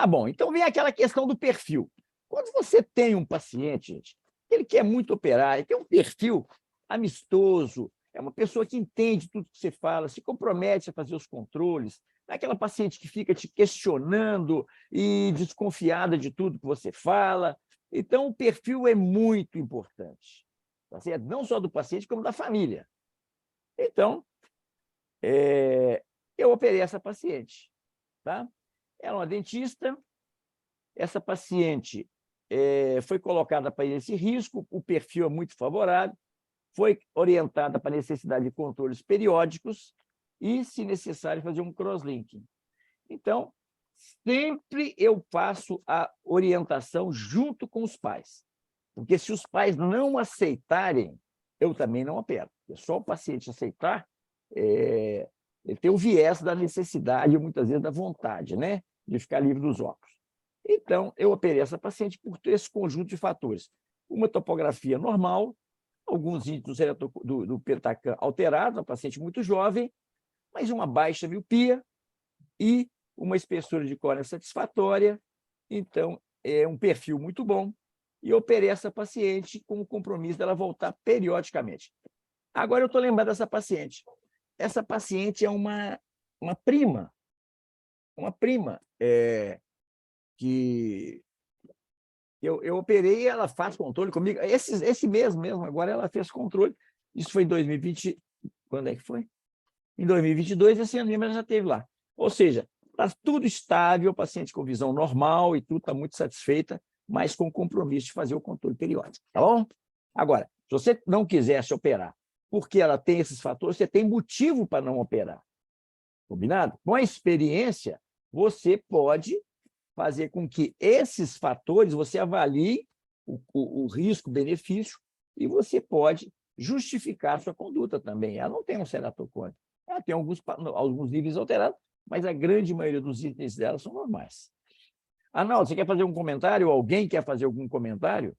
Bom, então vem aquela questão do perfil. Quando você tem um paciente, gente, ele quer muito operar, ele tem um perfil amistoso, é uma pessoa que entende tudo que você fala, se compromete a fazer os controles, não é aquela paciente que fica te questionando e desconfiada de tudo que você fala. Então, o perfil é muito importante, tá certo? Não só do paciente, como da família. Então, eu operei essa paciente, tá? Ela é uma dentista, essa paciente foi colocada para esse risco, o perfil é muito favorável, foi orientada para a necessidade de controles periódicos e, se necessário, fazer um crosslinking. Então, sempre eu faço a orientação junto com os pais, porque se os pais não aceitarem, eu também não opero. É só o paciente aceitar, ele tem o viés da necessidade, muitas vezes da vontade, né, de ficar livre dos óculos. Então, eu operei essa paciente por esse conjunto de fatores. Uma topografia normal, alguns índices do Pertacan alterados, uma paciente muito jovem, mas uma baixa miopia e uma espessura de córnea satisfatória. Então, é um perfil muito bom. E eu operei essa paciente com o compromisso dela voltar periodicamente. Agora eu estou lembrando dessa paciente. Essa paciente é uma prima. Uma prima que eu operei e ela faz controle comigo. Esse mês mesmo, agora ela fez controle. Isso foi em 2020. Quando é que foi? Em 2022, esse ano mesmo ela já esteve lá. Ou seja, está tudo estável, paciente com visão normal e tudo, está muito satisfeita, mas com compromisso de fazer o controle periódico. Tá bom? Agora, se você não quiser se operar porque ela tem esses fatores, você tem motivo para não operar. Combinado? Com a experiência, você pode fazer com que esses fatores, você avalie o risco-benefício e você pode justificar a sua conduta também. Ela não tem um ceratocone. Ela tem alguns níveis alterados, mas a grande maioria dos itens dela são normais. Arnaldo, você quer fazer um comentário? Alguém quer fazer algum comentário?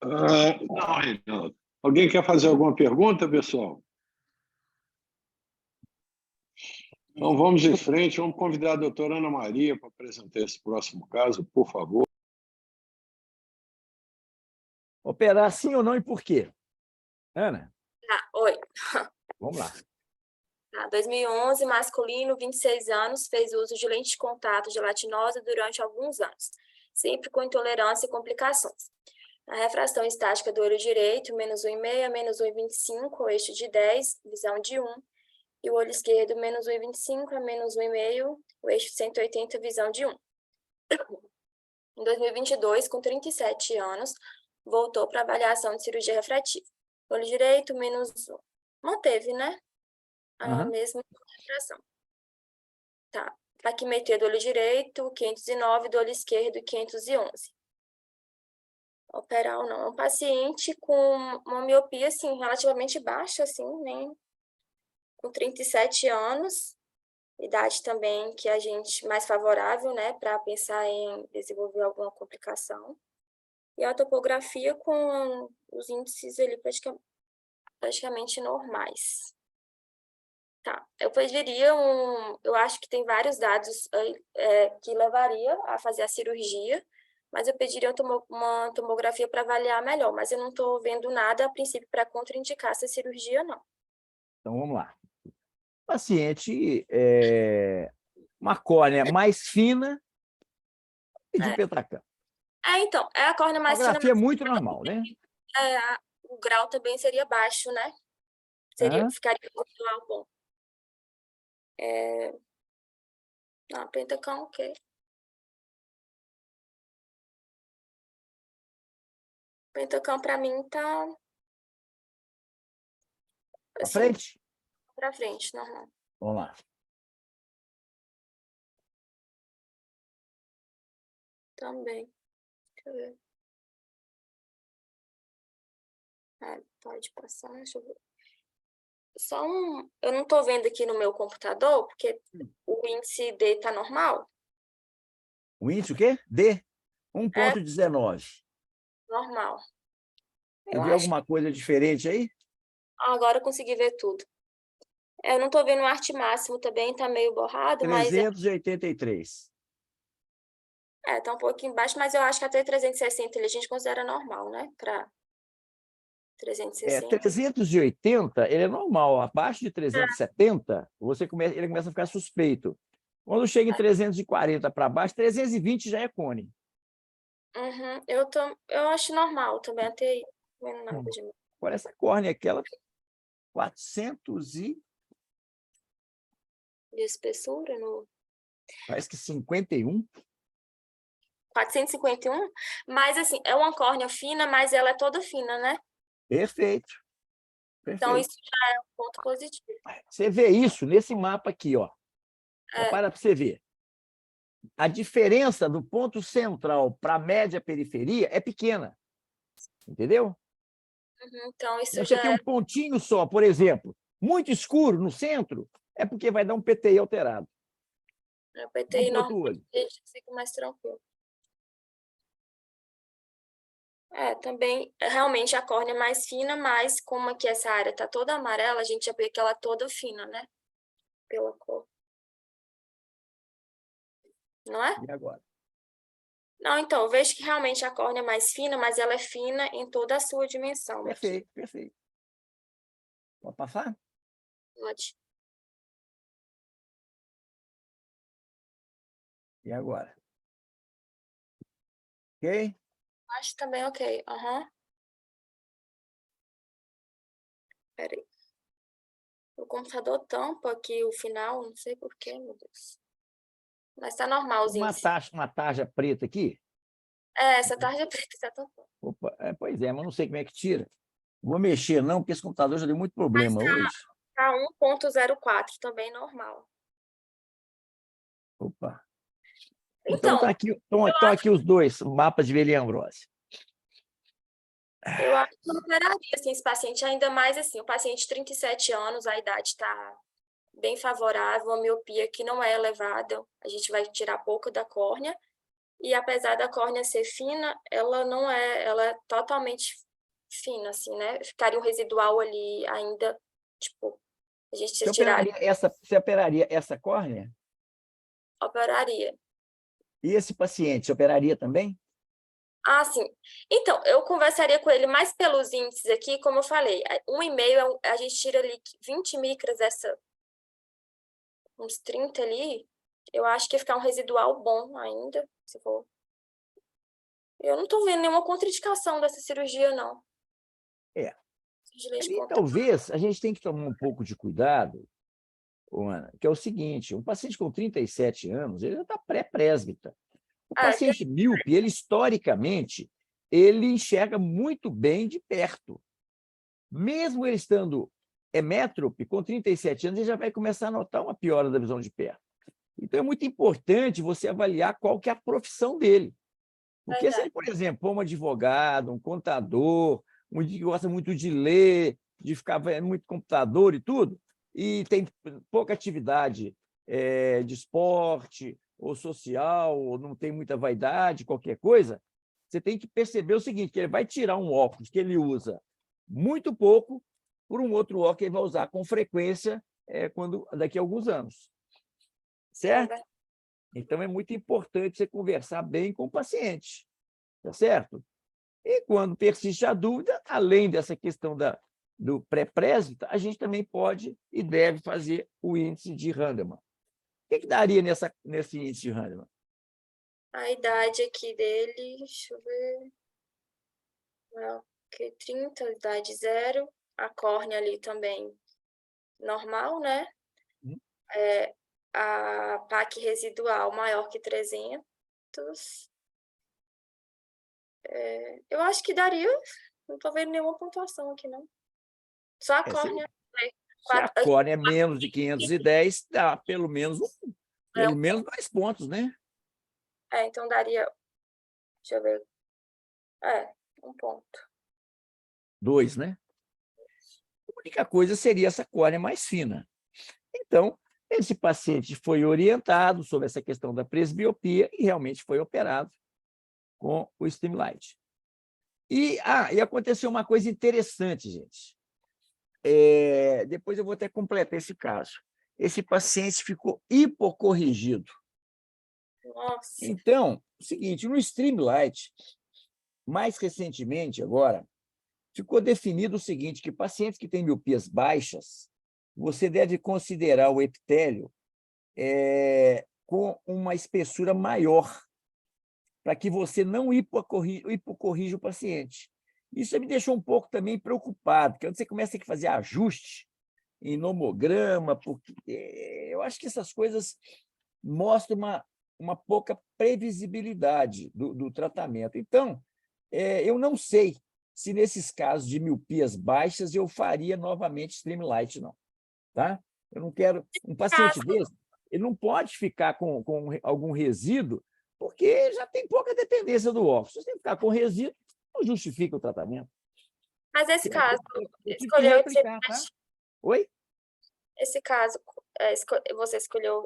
Não, Reinaldo. Alguém quer fazer alguma pergunta, pessoal? Então, vamos em frente. Vamos convidar a doutora Ana Maria para apresentar esse próximo caso, por favor. Operar sim ou não e por quê? Ana? Oi. Vamos lá. 2011, masculino, 26 anos, fez uso de lente de contato gelatinosa durante alguns anos, sempre com intolerância e complicações. A refração estática do olho direito, menos 1,5 a menos 1,25, o eixo de 10, visão de 1, e o olho esquerdo, menos 1,25 a menos 1,5, o eixo de 180, visão de 1. Em 2022, com 37 anos, voltou para avaliação de cirurgia refrativa. Olho direito, menos 1. Manteve, né? A mesma refração. Tá. Traquimetria do olho direito, 509, do olho esquerdo, 511. Operar ou não. É um paciente com uma miopia, assim, relativamente baixa, assim, né? Com 37 anos, idade também que a gente mais favorável, né, para pensar em desenvolver alguma complicação. E a topografia com os índices ali praticamente normais. Tá, eu pediria eu acho que tem vários dados que levaria a fazer a cirurgia, mas eu pediria uma tomografia para avaliar melhor, mas eu não estou vendo nada a princípio para contraindicar essa cirurgia, não. Então, vamos lá. Paciente, uma córnea mais fina e de Petracam. Então, é a córnea mais fina, Tomografia muito normal, né? o grau também seria baixo, né? Ficaria um visual bom. Não, Pentacam, ok. Pentacam para mim tá Para assim, frente? para frente, normal. Vamos lá. Também. Deixa eu ver. Pode passar, deixa eu ver. Eu não estou vendo aqui no meu computador, porque o índice D está normal. O índice o quê? D? 1,19. Normal. Você vê alguma coisa diferente aí? Agora eu consegui ver tudo. Eu não estou vendo o arte máximo também, está meio borrado, 383. mas... Está um pouquinho baixo, mas eu acho que até 360 a gente considera normal, né? Para 360. 380, ele é normal. Abaixo de 370, ele começa a ficar suspeito. Quando chega em 340 para baixo, 320 já é cone. Eu acho normal também, até aí. Não vendo nada de mim. Agora, essa córnea aqui, ela 400 e... De espessura no... Parece que 51. 451? Mas, assim, é uma córnea fina, mas ela é toda fina, né? Perfeito. Então, isso já é um ponto positivo. Você vê isso nesse mapa aqui, ó. Para você ver. A diferença do ponto central para a média periferia é pequena. Entendeu? Então, isso você tem um pontinho só, por exemplo, muito escuro no centro, é porque vai dar um PTI alterado. O PTI normalmente fica mais tranquilo. Também, realmente, a córnea é mais fina, mas como aqui essa área está toda amarela, a gente já vê que ela é toda fina, né? Pela cor. Não é? E agora? Não, então, eu vejo que realmente a córnea é mais fina, mas ela é fina em toda a sua dimensão. Perfeito, perfeito. Pode passar? Pode. E agora? Ok? Acho também ok. Peraí. O computador tampa aqui o final, não sei porquê, meu Deus. Mas tá normal os índices. Uma tarja preta aqui? Essa tarja preta está tampando. Opa, pois é, mas não sei como é que tira. Não vou mexer, não, porque esse computador já deu muito problema hoje. Tá 1,04, também normal. Opa. Então, estão aqui os dois mapas de Velli-Ambrose. Eu acho que eu operaria assim, esse paciente, ainda mais assim, o paciente de 37 anos, a idade está bem favorável, a miopia que não é elevada, a gente vai tirar pouco da córnea, e apesar da córnea ser fina, ela não é, ela é totalmente fina, assim, né? Ficaria um residual ali ainda, tipo, a gente se tirar... Você operaria essa córnea? Operaria. E esse paciente, você operaria também? Sim. Então, eu conversaria com ele mais pelos índices aqui, como eu falei, 1,5, a gente tira ali 20 micras, uns 30 ali, eu acho que ia ficar um residual bom ainda, se for. Eu não estou vendo nenhuma contraindicação dessa cirurgia, não. Ali, talvez a gente tenha que tomar um pouco de cuidado, Ana, que é o seguinte, um paciente com 37 anos, ele já está pré-presbita. O paciente míope, ele historicamente, ele enxerga muito bem de perto. Mesmo ele estando métrope, com 37 anos, ele já vai começar a notar uma piora da visão de perto. Então, é muito importante você avaliar qual que é a profissão dele. Porque se ele, Verdade. por exemplo, for um advogado, um contador, um que gosta muito de ler, de ficar vendo muito computador e tudo, e tem pouca atividade de esporte ou social, ou não tem muita vaidade, qualquer coisa, você tem que perceber o seguinte, que ele vai tirar um óculos que ele usa muito pouco por um outro óculos que ele vai usar com frequência daqui a alguns anos. Certo? Verdade. Então, é muito importante você conversar bem com o paciente, tá certo? E quando persiste a dúvida, além dessa questão do pré-présbito, a gente também pode e deve fazer o índice de Randemann. O que daria nesse índice de Randemann? A idade aqui dele, deixa eu ver. Ok, 30, idade 0. A córnea ali também normal, né? A PAC residual maior que 300. Eu acho que daria. Não estou vendo nenhuma pontuação aqui, não. Só a córnea. Se a córnea é menos de 510, dá pelo menos 2 pontos, né? Então daria. Deixa eu ver. 1 ponto. 2, né? A única coisa seria essa córnea mais fina. Então, esse paciente foi orientado sobre essa questão da presbiopia e realmente foi operado com o Streamlight. E aconteceu uma coisa interessante, gente. Depois eu vou até completar esse caso. Esse paciente ficou hipocorrigido. Nossa. Então, o seguinte, no Streamlight, mais recentemente agora, ficou definido o seguinte, que pacientes que têm miopias baixas, você deve considerar o epitélio com uma espessura maior, para que você não hipocorrija o paciente. Isso me deixou um pouco também preocupado, porque quando você começa a fazer ajuste em nomograma, porque eu acho que essas coisas mostram uma pouca previsibilidade do tratamento. Então, eu não sei se nesses casos de miopias baixas eu faria novamente Streamlight, não. Tá? Eu não quero... Um paciente desse, ele não pode ficar com algum resíduo, porque já tem pouca dependência do óculos. Se você ficar com resíduo, não justifica o tratamento. Mas esse caso, Eu tive que escolheu reaplicar, tá? Oi? Esse caso,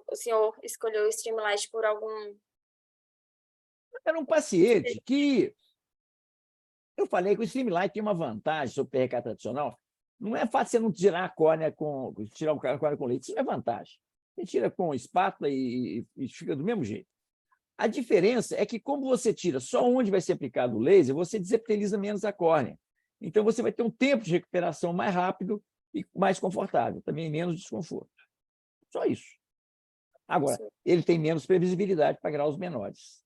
o senhor escolheu o Streamlight por algum... Era um paciente que... Eu falei que o Streamlight tem uma vantagem sobre o PRK tradicional. Não é fácil você não tirar a córnea tirar a córnea com leite. Isso não é vantagem. Você tira com espátula e fica do mesmo jeito. A diferença é que, como você tira só onde vai ser aplicado o laser, você desepiteliza menos a córnea. Então, você vai ter um tempo de recuperação mais rápido e mais confortável, também menos desconforto. Só isso. Agora, ele tem menos previsibilidade para graus menores.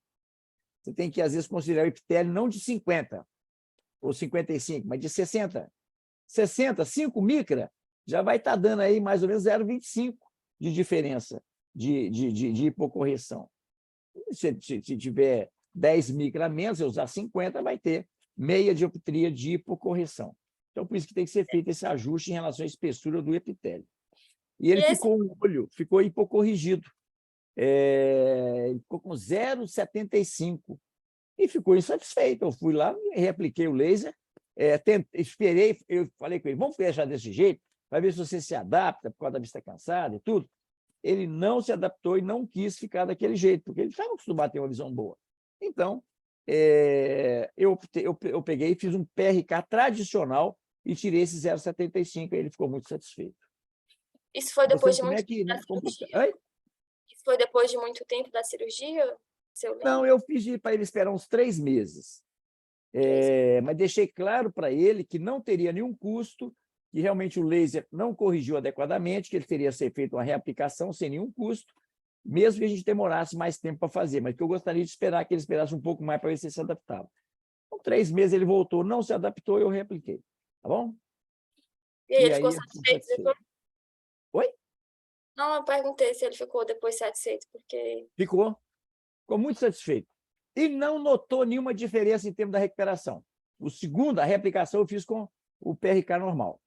Você tem que, às vezes, considerar o epitélio não de 50 ou 55, mas de 60. 60, 5 micra, já vai estar dando aí mais ou menos 0,25 de diferença de hipocorreção. Se tiver 10 micra a menos, eu usar 50, vai ter meia dioptria de hipocorreção. Então, por isso que tem que ser feito esse ajuste em relação à espessura do epitélio. E ele ficou hipocorrigido. Ele ficou com 0,75 e ficou insatisfeito. Eu fui lá, reapliquei o laser, esperei, eu falei com ele, vamos deixar desse jeito, para ver se você se adapta por causa da vista cansada e tudo. Ele não se adaptou e não quis ficar daquele jeito, porque ele estava acostumado a ter uma visão boa. Então, eu peguei e fiz um PRK tradicional e tirei esse 0,75, e ele ficou muito satisfeito. Isso foi depois de muito tempo da cirurgia? Isso foi depois de muito tempo da cirurgia? Não, eu pedi para ele esperar uns 3 meses. Mas deixei claro para ele que não teria nenhum custo, que realmente o laser não corrigiu adequadamente, que ele teria ser feito uma reaplicação sem nenhum custo, mesmo que a gente demorasse mais tempo para fazer, mas que eu gostaria de esperar que ele esperasse um pouco mais para ver se ele se adaptava. Com 3 meses ele voltou, não se adaptou, eu reapliquei. Tá bom? E aí ele ficou satisfeito depois? Oi? Não, eu perguntei se ele ficou depois satisfeito, porque... Ficou muito satisfeito. E não notou nenhuma diferença em termos da recuperação. A reaplicação eu fiz com o PRK normal.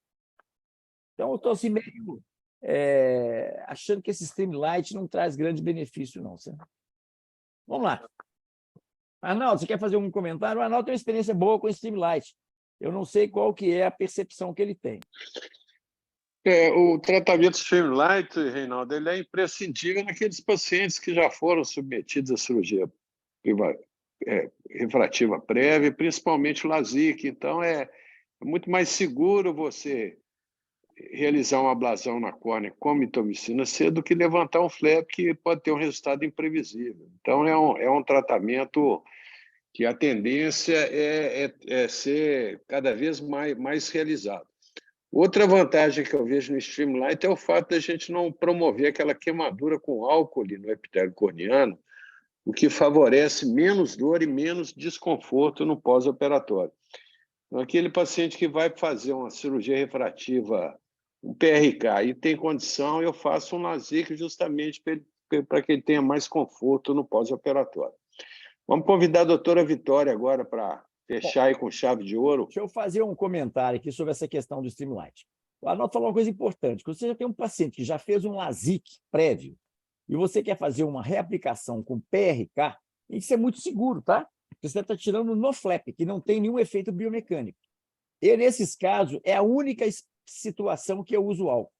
Então, eu estou assim meio achando que esse Streamlight não traz grande benefício, não. Certo? Vamos lá. Arnaldo, você quer fazer um comentário? O Arnaldo tem uma experiência boa com o Streamlight. Eu não sei qual que é a percepção que ele tem. O tratamento Streamlight, Reinaldo, ele é imprescindível naqueles pacientes que já foram submetidos à cirurgia refrativa prévia, principalmente o LASIK. Então, é muito mais seguro você realizar uma ablasão na córnea com mitomicina C do que levantar um flap que pode ter um resultado imprevisível. Então, é um tratamento que a tendência é ser cada vez mais realizado. Outra vantagem que eu vejo no Streamlight é o fato da gente não promover aquela queimadura com álcool no epitélio corneano, o que favorece menos dor e menos desconforto no pós-operatório. Então, aquele paciente que vai fazer uma cirurgia refrativa, um PRK, e tem condição, eu faço um LASIK justamente para que ele tenha mais conforto no pós-operatório. Vamos convidar a doutora Vitória agora para fechar aí com chave de ouro. Deixa eu fazer um comentário aqui sobre essa questão do Streamlight. O Arnaldo falou uma coisa importante, que você já tem um paciente que já fez um LASIK prévio e você quer fazer uma reaplicação com PRK, isso é muito seguro, tá? Você está tirando no flap, que não tem nenhum efeito biomecânico. E, nesses casos, é a única situação que eu uso álcool.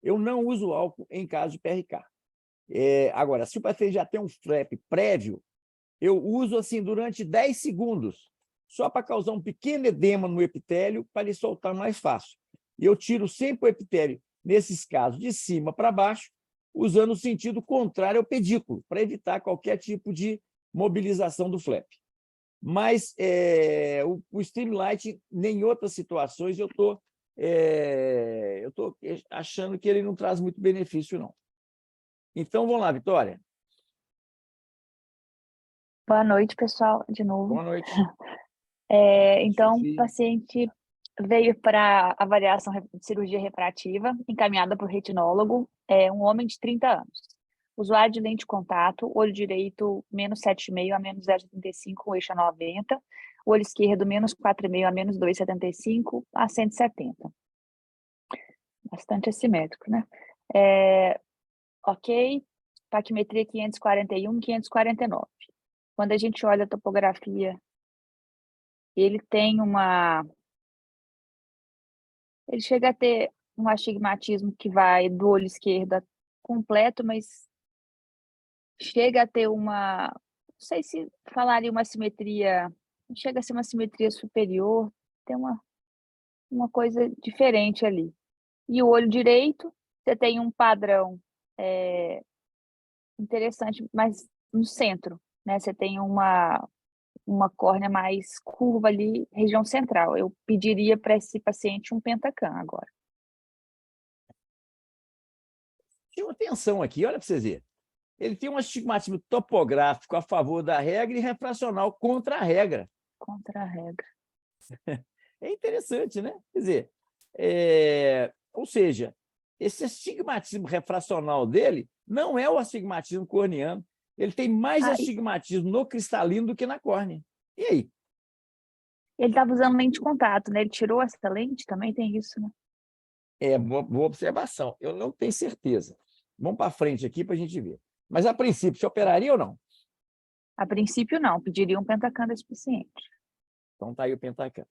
Eu não uso álcool em caso de PRK. Agora, se o paciente já tem um flap prévio, eu uso assim durante 10 segundos, só para causar um pequeno edema no epitélio, para ele soltar mais fácil. E eu tiro sempre o epitélio, nesses casos, de cima para baixo, usando o sentido contrário ao pedículo, para evitar qualquer tipo de mobilização do flap. Mas o Streamlight, nem em outras situações, eu estou achando que ele não traz muito benefício, não. Então, vamos lá, Vitória. Boa noite, pessoal, de novo. Boa noite. Então, o paciente veio para avaliação de cirurgia refrativa, encaminhada por retinólogo, um homem de 30 anos. Usuário de lente de contato, olho direito menos 7,5 a menos 0,75, eixo a 90. Olho esquerdo menos 4,5 a menos 2,75 a 170. Bastante assimétrico, né? Ok, paquimetria 541, 549. Quando a gente olha a topografia, ele tem ele chega a ter um astigmatismo que vai do olho esquerdo completo, mas chega a ter não sei se falaria uma simetria, não chega a ser uma simetria superior, tem uma coisa diferente ali. E o olho direito, você tem um padrão interessante, mas no centro, né? Você tem uma córnea mais curva ali, região central. Eu pediria para esse paciente um Pentacam agora. Chama atenção aqui, olha para vocês verem. Ele tem um astigmatismo topográfico a favor da regra e refracional contra a regra. Contra a regra. É interessante, né? Quer dizer, ou seja, esse astigmatismo refracional dele não é o astigmatismo corneano. Ele tem mais astigmatismo no cristalino do que na córnea. E aí? Ele estava usando lente de contato, né? Ele tirou essa lente, também tem isso, né? Boa observação. Eu não tenho certeza. Vamos para frente aqui para a gente ver. Mas, a princípio, você operaria ou não? A princípio, não. Pediria um Pentacam desse paciente. Então, está aí o Pentacam.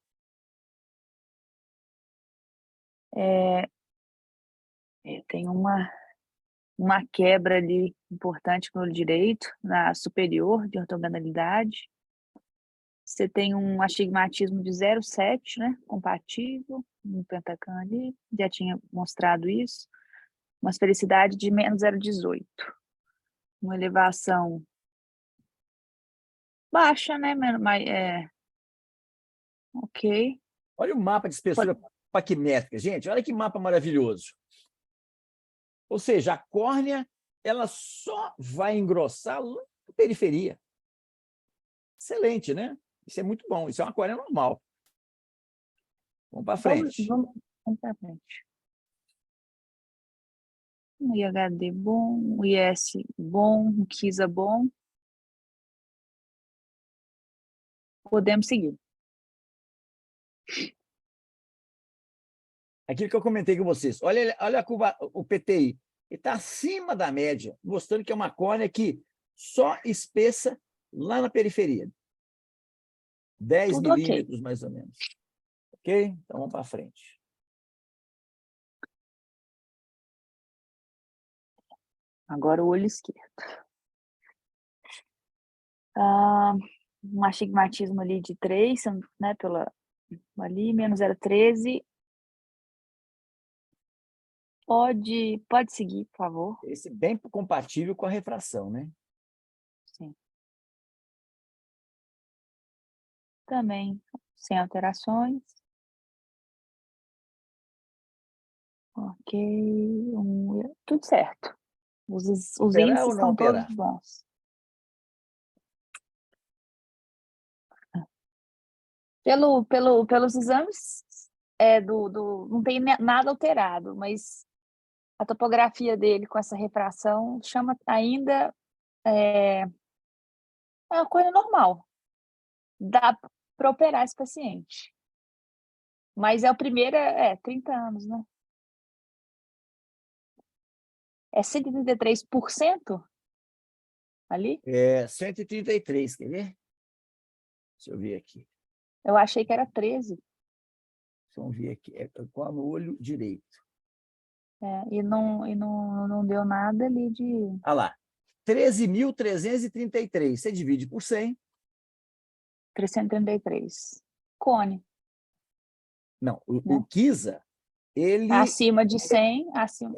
Tem uma quebra ali importante no olho direito, na superior de ortogonalidade. Você tem um astigmatismo de 0,7, né? Compatível, um Pentacam ali, já tinha mostrado isso. Uma esfericidade de menos 0,18. Uma elevação baixa, né? Mas ok. Olha o mapa de espessura paquimétrica. Gente, olha que mapa maravilhoso. Ou seja, a córnea ela só vai engrossar lá na periferia. Excelente, né? Isso é muito bom. Isso é uma córnea normal. Vamos para frente. Vamos para frente. Um IHD bom, um IS bom, um KISA bom. Podemos seguir. Aquilo que eu comentei com vocês. Olha a curva, o PTI. Ele está acima da média, mostrando que é uma córnea que só espessa lá na periferia. 10 Tudo ok. milímetros, mais ou menos. Ok? Então, vamos para frente. Agora o olho esquerdo. Um astigmatismo ali de 3, né, ali, menos 0,13. Pode seguir, por favor. Esse é bem compatível com a refração, né? Sim. Também sem alterações. Ok, tudo certo. Os Operar índices ou não estão todos operar? bons. Pelos exames, não tem nada alterado, mas a topografia dele com essa refração chama ainda é uma coisa normal. Dá para operar esse paciente. Mas é o primeiro, 30 anos, né? É 133% ali? É 133, quer ver? Deixa eu ver aqui. Eu achei que era 13. Vamos ver aqui. É com o olho direito. E não deu nada ali de... Olha lá. 13.333. Você divide por 100. 333. Cone. Não, né? o KISA, ele... Acima de 100. acima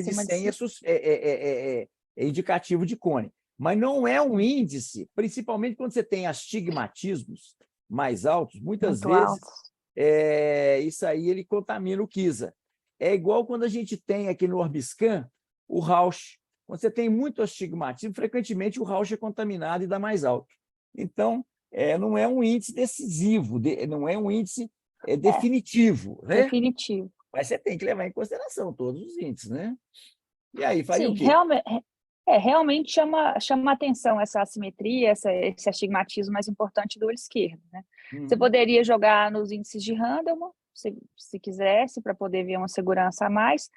de 100 é indicativo de cone. Mas não é um índice, principalmente quando você tem astigmatismos mais altos, muitas Muito vezes altos. Isso aí ele contamina o KISA. É igual quando a gente tem aqui no Orbiscan o Rausch. Quando você tem muito astigmatismo, frequentemente o Rausch é contaminado e dá mais alto. Então, não é um índice decisivo, não é um índice definitivo. Né? Definitivo. Mas você tem que levar em consideração todos os índices, né? E aí, faria Sim, o quê? realmente chama atenção essa assimetria, esse astigmatismo mais importante do olho esquerdo, né? Você poderia jogar nos índices de Randleman, se quisesse, para poder ver uma segurança a mais.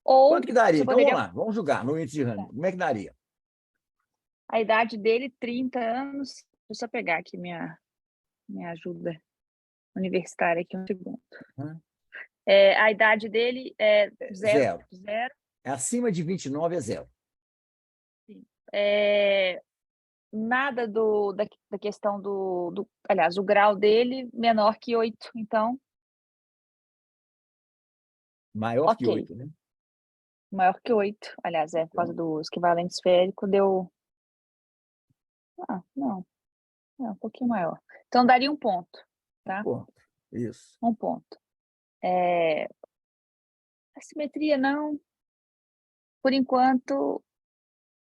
Ou quanto que daria? Então, poderia... vamos lá, vamos julgar no índice de Randleman. Como é que daria? A idade dele, 30 anos. Deixa eu só pegar aqui minha ajuda universitária aqui um segundo. A idade dele é 0. É acima de 29 é 0. Sim. Nada da questão aliás, o grau dele menor que 8, então... Maior que 8, né? Maior que 8, aliás, por causa do equivalente esférico, deu... não, um pouquinho maior. Então, daria 1 ponto, tá? 1 ponto, isso. 1 ponto. Assimetria, não. Por enquanto,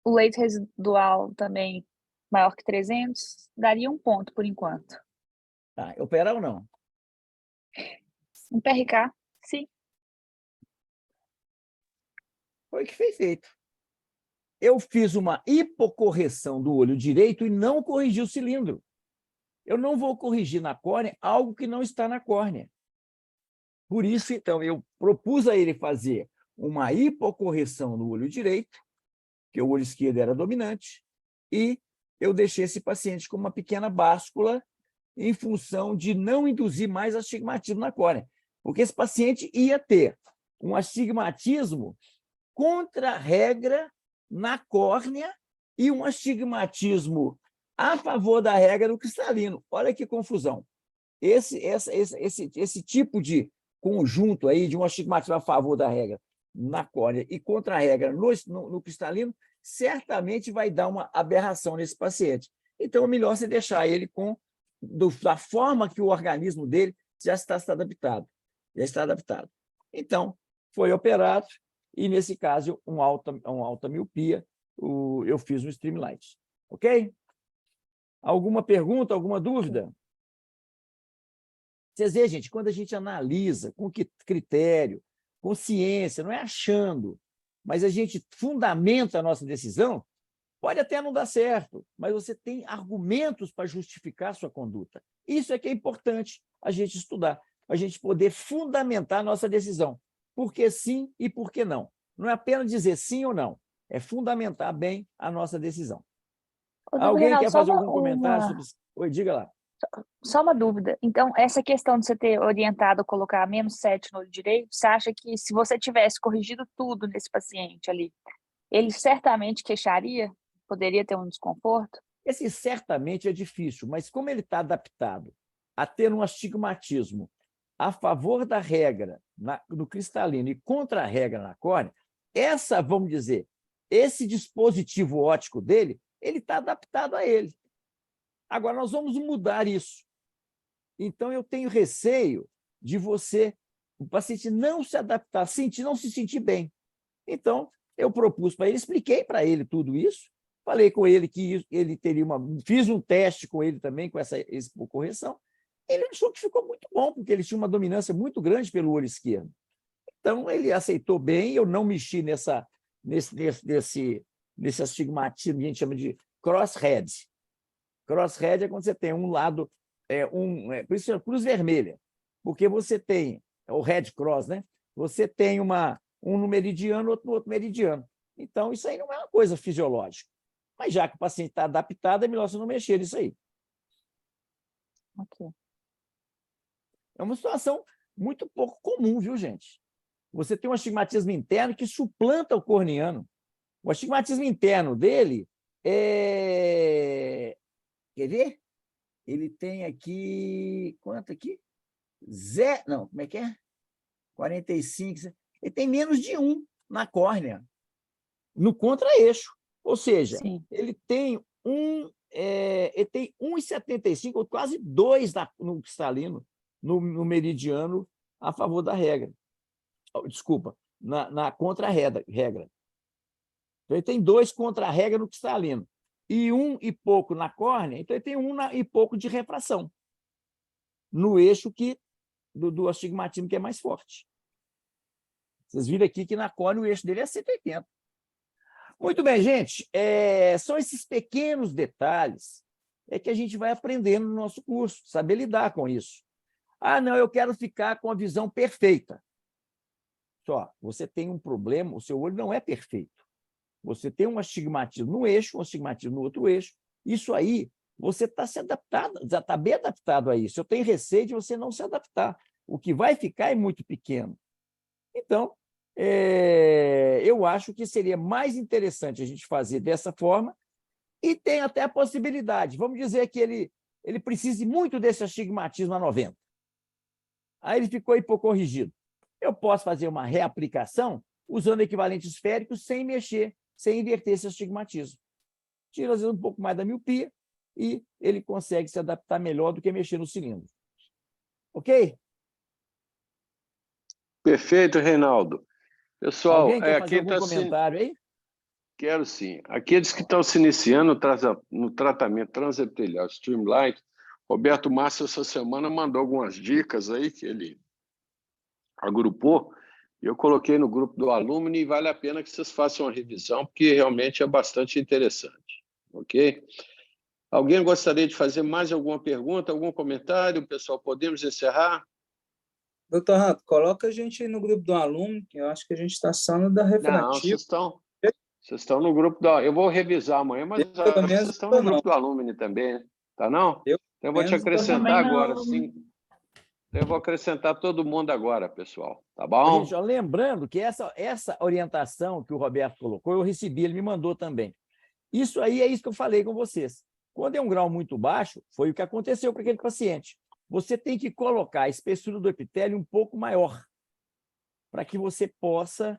o leito residual também maior que 300, daria 1 ponto por enquanto. Tá, operar ou não? Um PRK, sim. Foi o que foi feito. Eu fiz uma hipocorreção do olho direito e não corrigi o cilindro. Eu não vou corrigir na córnea algo que não está na córnea. Por isso, então, eu propus a ele fazer uma hipocorreção no olho direito, que o olho esquerdo era dominante, e eu deixei esse paciente com uma pequena báscula em função de não induzir mais astigmatismo na córnea, porque esse paciente ia ter um astigmatismo contra a regra na córnea e um astigmatismo a favor da regra no cristalino. Olha que confusão. Esse tipo de conjunto aí de um astigmatismo a favor da regra na córnea e contra a regra no cristalino, certamente vai dar uma aberração nesse paciente. Então, é melhor você deixar ele da forma que o organismo dele já está adaptado. Então, foi operado e, nesse caso, uma alta miopia, eu fiz um streamlight. Ok? Alguma pergunta, alguma dúvida? Vocês veem, gente, quando a gente analisa com que critério, com ciência, não é achando, mas a gente fundamenta a nossa decisão, pode até não dar certo, mas você tem argumentos para justificar a sua conduta. Isso é que é importante a gente estudar. a gente poder fundamentar a nossa decisão. Por que sim e por que não? Não é apenas dizer sim ou não, é fundamentar bem a nossa decisão. Ô, doutor Alguém Reinaldo, quer fazer algum comentário sobre isso? Oi, diga lá. Só uma dúvida. Então, essa questão de você ter orientado a colocar -7 no olho direito, você acha que se você tivesse corrigido tudo nesse paciente ali, ele certamente queixaria? Poderia ter um desconforto? Esse certamente é difícil, mas como ele está adaptado a ter um astigmatismo a favor da regra no cristalino e contra a regra na córnea, vamos dizer, esse dispositivo óptico dele, ele está adaptado a ele. Agora, nós vamos mudar isso. Então, eu tenho receio de o paciente não se adaptar, não se sentir bem. Então, eu propus para ele, expliquei para ele tudo isso, falei com ele que ele teria fiz um teste com ele também, com essa correção. Ele achou que ficou muito bom, porque ele tinha uma dominância muito grande pelo olho esquerdo. Então, ele aceitou bem, eu não mexi nesse astigmatismo que a gente chama de cross-head. Cross-head é quando você tem um lado, por isso é cruz vermelha, porque você tem o red cross, né? Você tem um no meridiano, outro no outro meridiano. Então, isso aí não é uma coisa fisiológica. Mas já que o paciente está adaptado, é melhor você não mexer nisso aí. Ok. É uma situação muito pouco comum, viu, gente? Você tem um astigmatismo interno que suplanta o corneano. O astigmatismo interno dele é... Quer ver? Ele tem aqui... Quanto aqui? Não, como é que é? 45. Ele tem menos de 1 na córnea, no contra-eixo. Ou seja, Sim. ele tem 1,75 ou quase 2 no cristalino, no meridiano, a favor da regra. Desculpa, na contra-regra. Então, ele tem 2 contra a regra no cristalino e 1 e pouco na córnea, então ele tem 1 e pouco de refração no eixo do astigmatismo, que é mais forte. Vocês viram aqui que na córnea o eixo dele é 180. Muito bem, gente. São esses pequenos detalhes que a gente vai aprendendo no nosso curso, saber lidar com isso. Ah, não, eu quero ficar com a visão perfeita. Só, você tem um problema, o seu olho não é perfeito. Você tem um astigmatismo no eixo, um astigmatismo no outro eixo. Isso aí, você está se adaptado, já está bem adaptado a isso. Eu tenho receio de você não se adaptar. O que vai ficar é muito pequeno. Então, eu acho que seria mais interessante a gente fazer dessa forma e tem até a possibilidade. Vamos dizer que ele precise muito desse astigmatismo a 90. Aí ele ficou hipocorrigido. Eu posso fazer uma reaplicação usando equivalente esférico sem mexer, sem inverter esse astigmatismo. Tira, às vezes, um pouco mais da miopia e ele consegue se adaptar melhor do que mexer no cilindro. Ok? Perfeito, Reinaldo. Pessoal, alguém quer fazer algum comentário aí? Quero sim. Aqueles que estão se iniciando no tratamento transepitelial Streamlight, Roberto Márcio, essa semana, mandou algumas dicas aí que ele agrupou, e eu coloquei no grupo do aluno e vale a pena que vocês façam uma revisão, porque realmente é bastante interessante. Ok? Alguém gostaria de fazer mais alguma pergunta, algum comentário? Pessoal, podemos encerrar? Doutor Rato, coloca a gente aí no grupo do aluno, que eu acho que a gente está só no da refrativa. Não, vocês estão no grupo do aluno. Eu vou revisar amanhã, mas vocês estão no grupo do aluno também, tá não? Então eu vou te acrescentar agora, sim. Eu vou acrescentar todo mundo agora, pessoal, tá bom? Gente, lembrando que essa orientação que o Roberto colocou, eu recebi, ele me mandou também. Isso aí é isso que eu falei com vocês. Quando é um grau muito baixo, foi o que aconteceu para aquele paciente. Você tem que colocar a espessura do epitélio um pouco maior, para que você possa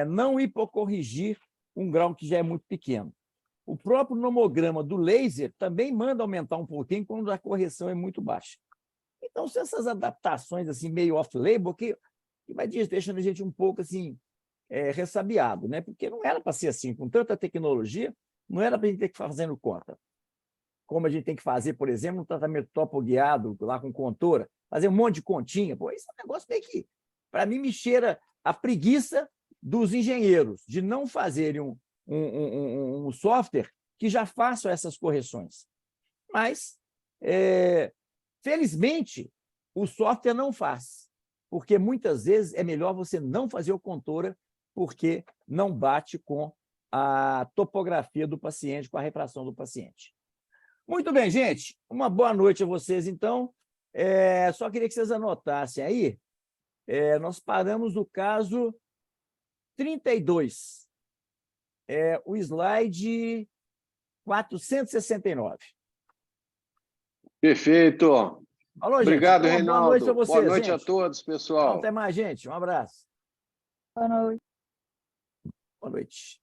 não hipocorrigir um grau que já é muito pequeno. O próprio nomograma do laser também manda aumentar um pouquinho quando a correção é muito baixa. Então, são essas adaptações assim, meio off-label que vai deixando a gente um pouco assim, ressabiado, né? Porque não era para ser assim, com tanta tecnologia, não era para a gente ter que fazer fazendo conta. Como a gente tem que fazer, por exemplo, um tratamento topo-guiado, lá com contora, fazer um monte de continha. Pô, isso é um negócio meio que, para mim, me cheira a preguiça dos engenheiros de não fazerem um software que já faça essas correções. Mas, felizmente, o software não faz, porque muitas vezes é melhor você não fazer o contora, porque não bate com a topografia do paciente, com a refração do paciente. Muito bem, gente. Uma boa noite a vocês, então. Só queria que vocês anotassem aí. Nós paramos no caso 32. O slide 469. Perfeito. Alô, Obrigado, gente. Reinaldo. Boa noite a vocês, Boa noite gente. a todos, pessoal. Até mais, gente. Um abraço. Boa noite. Boa noite.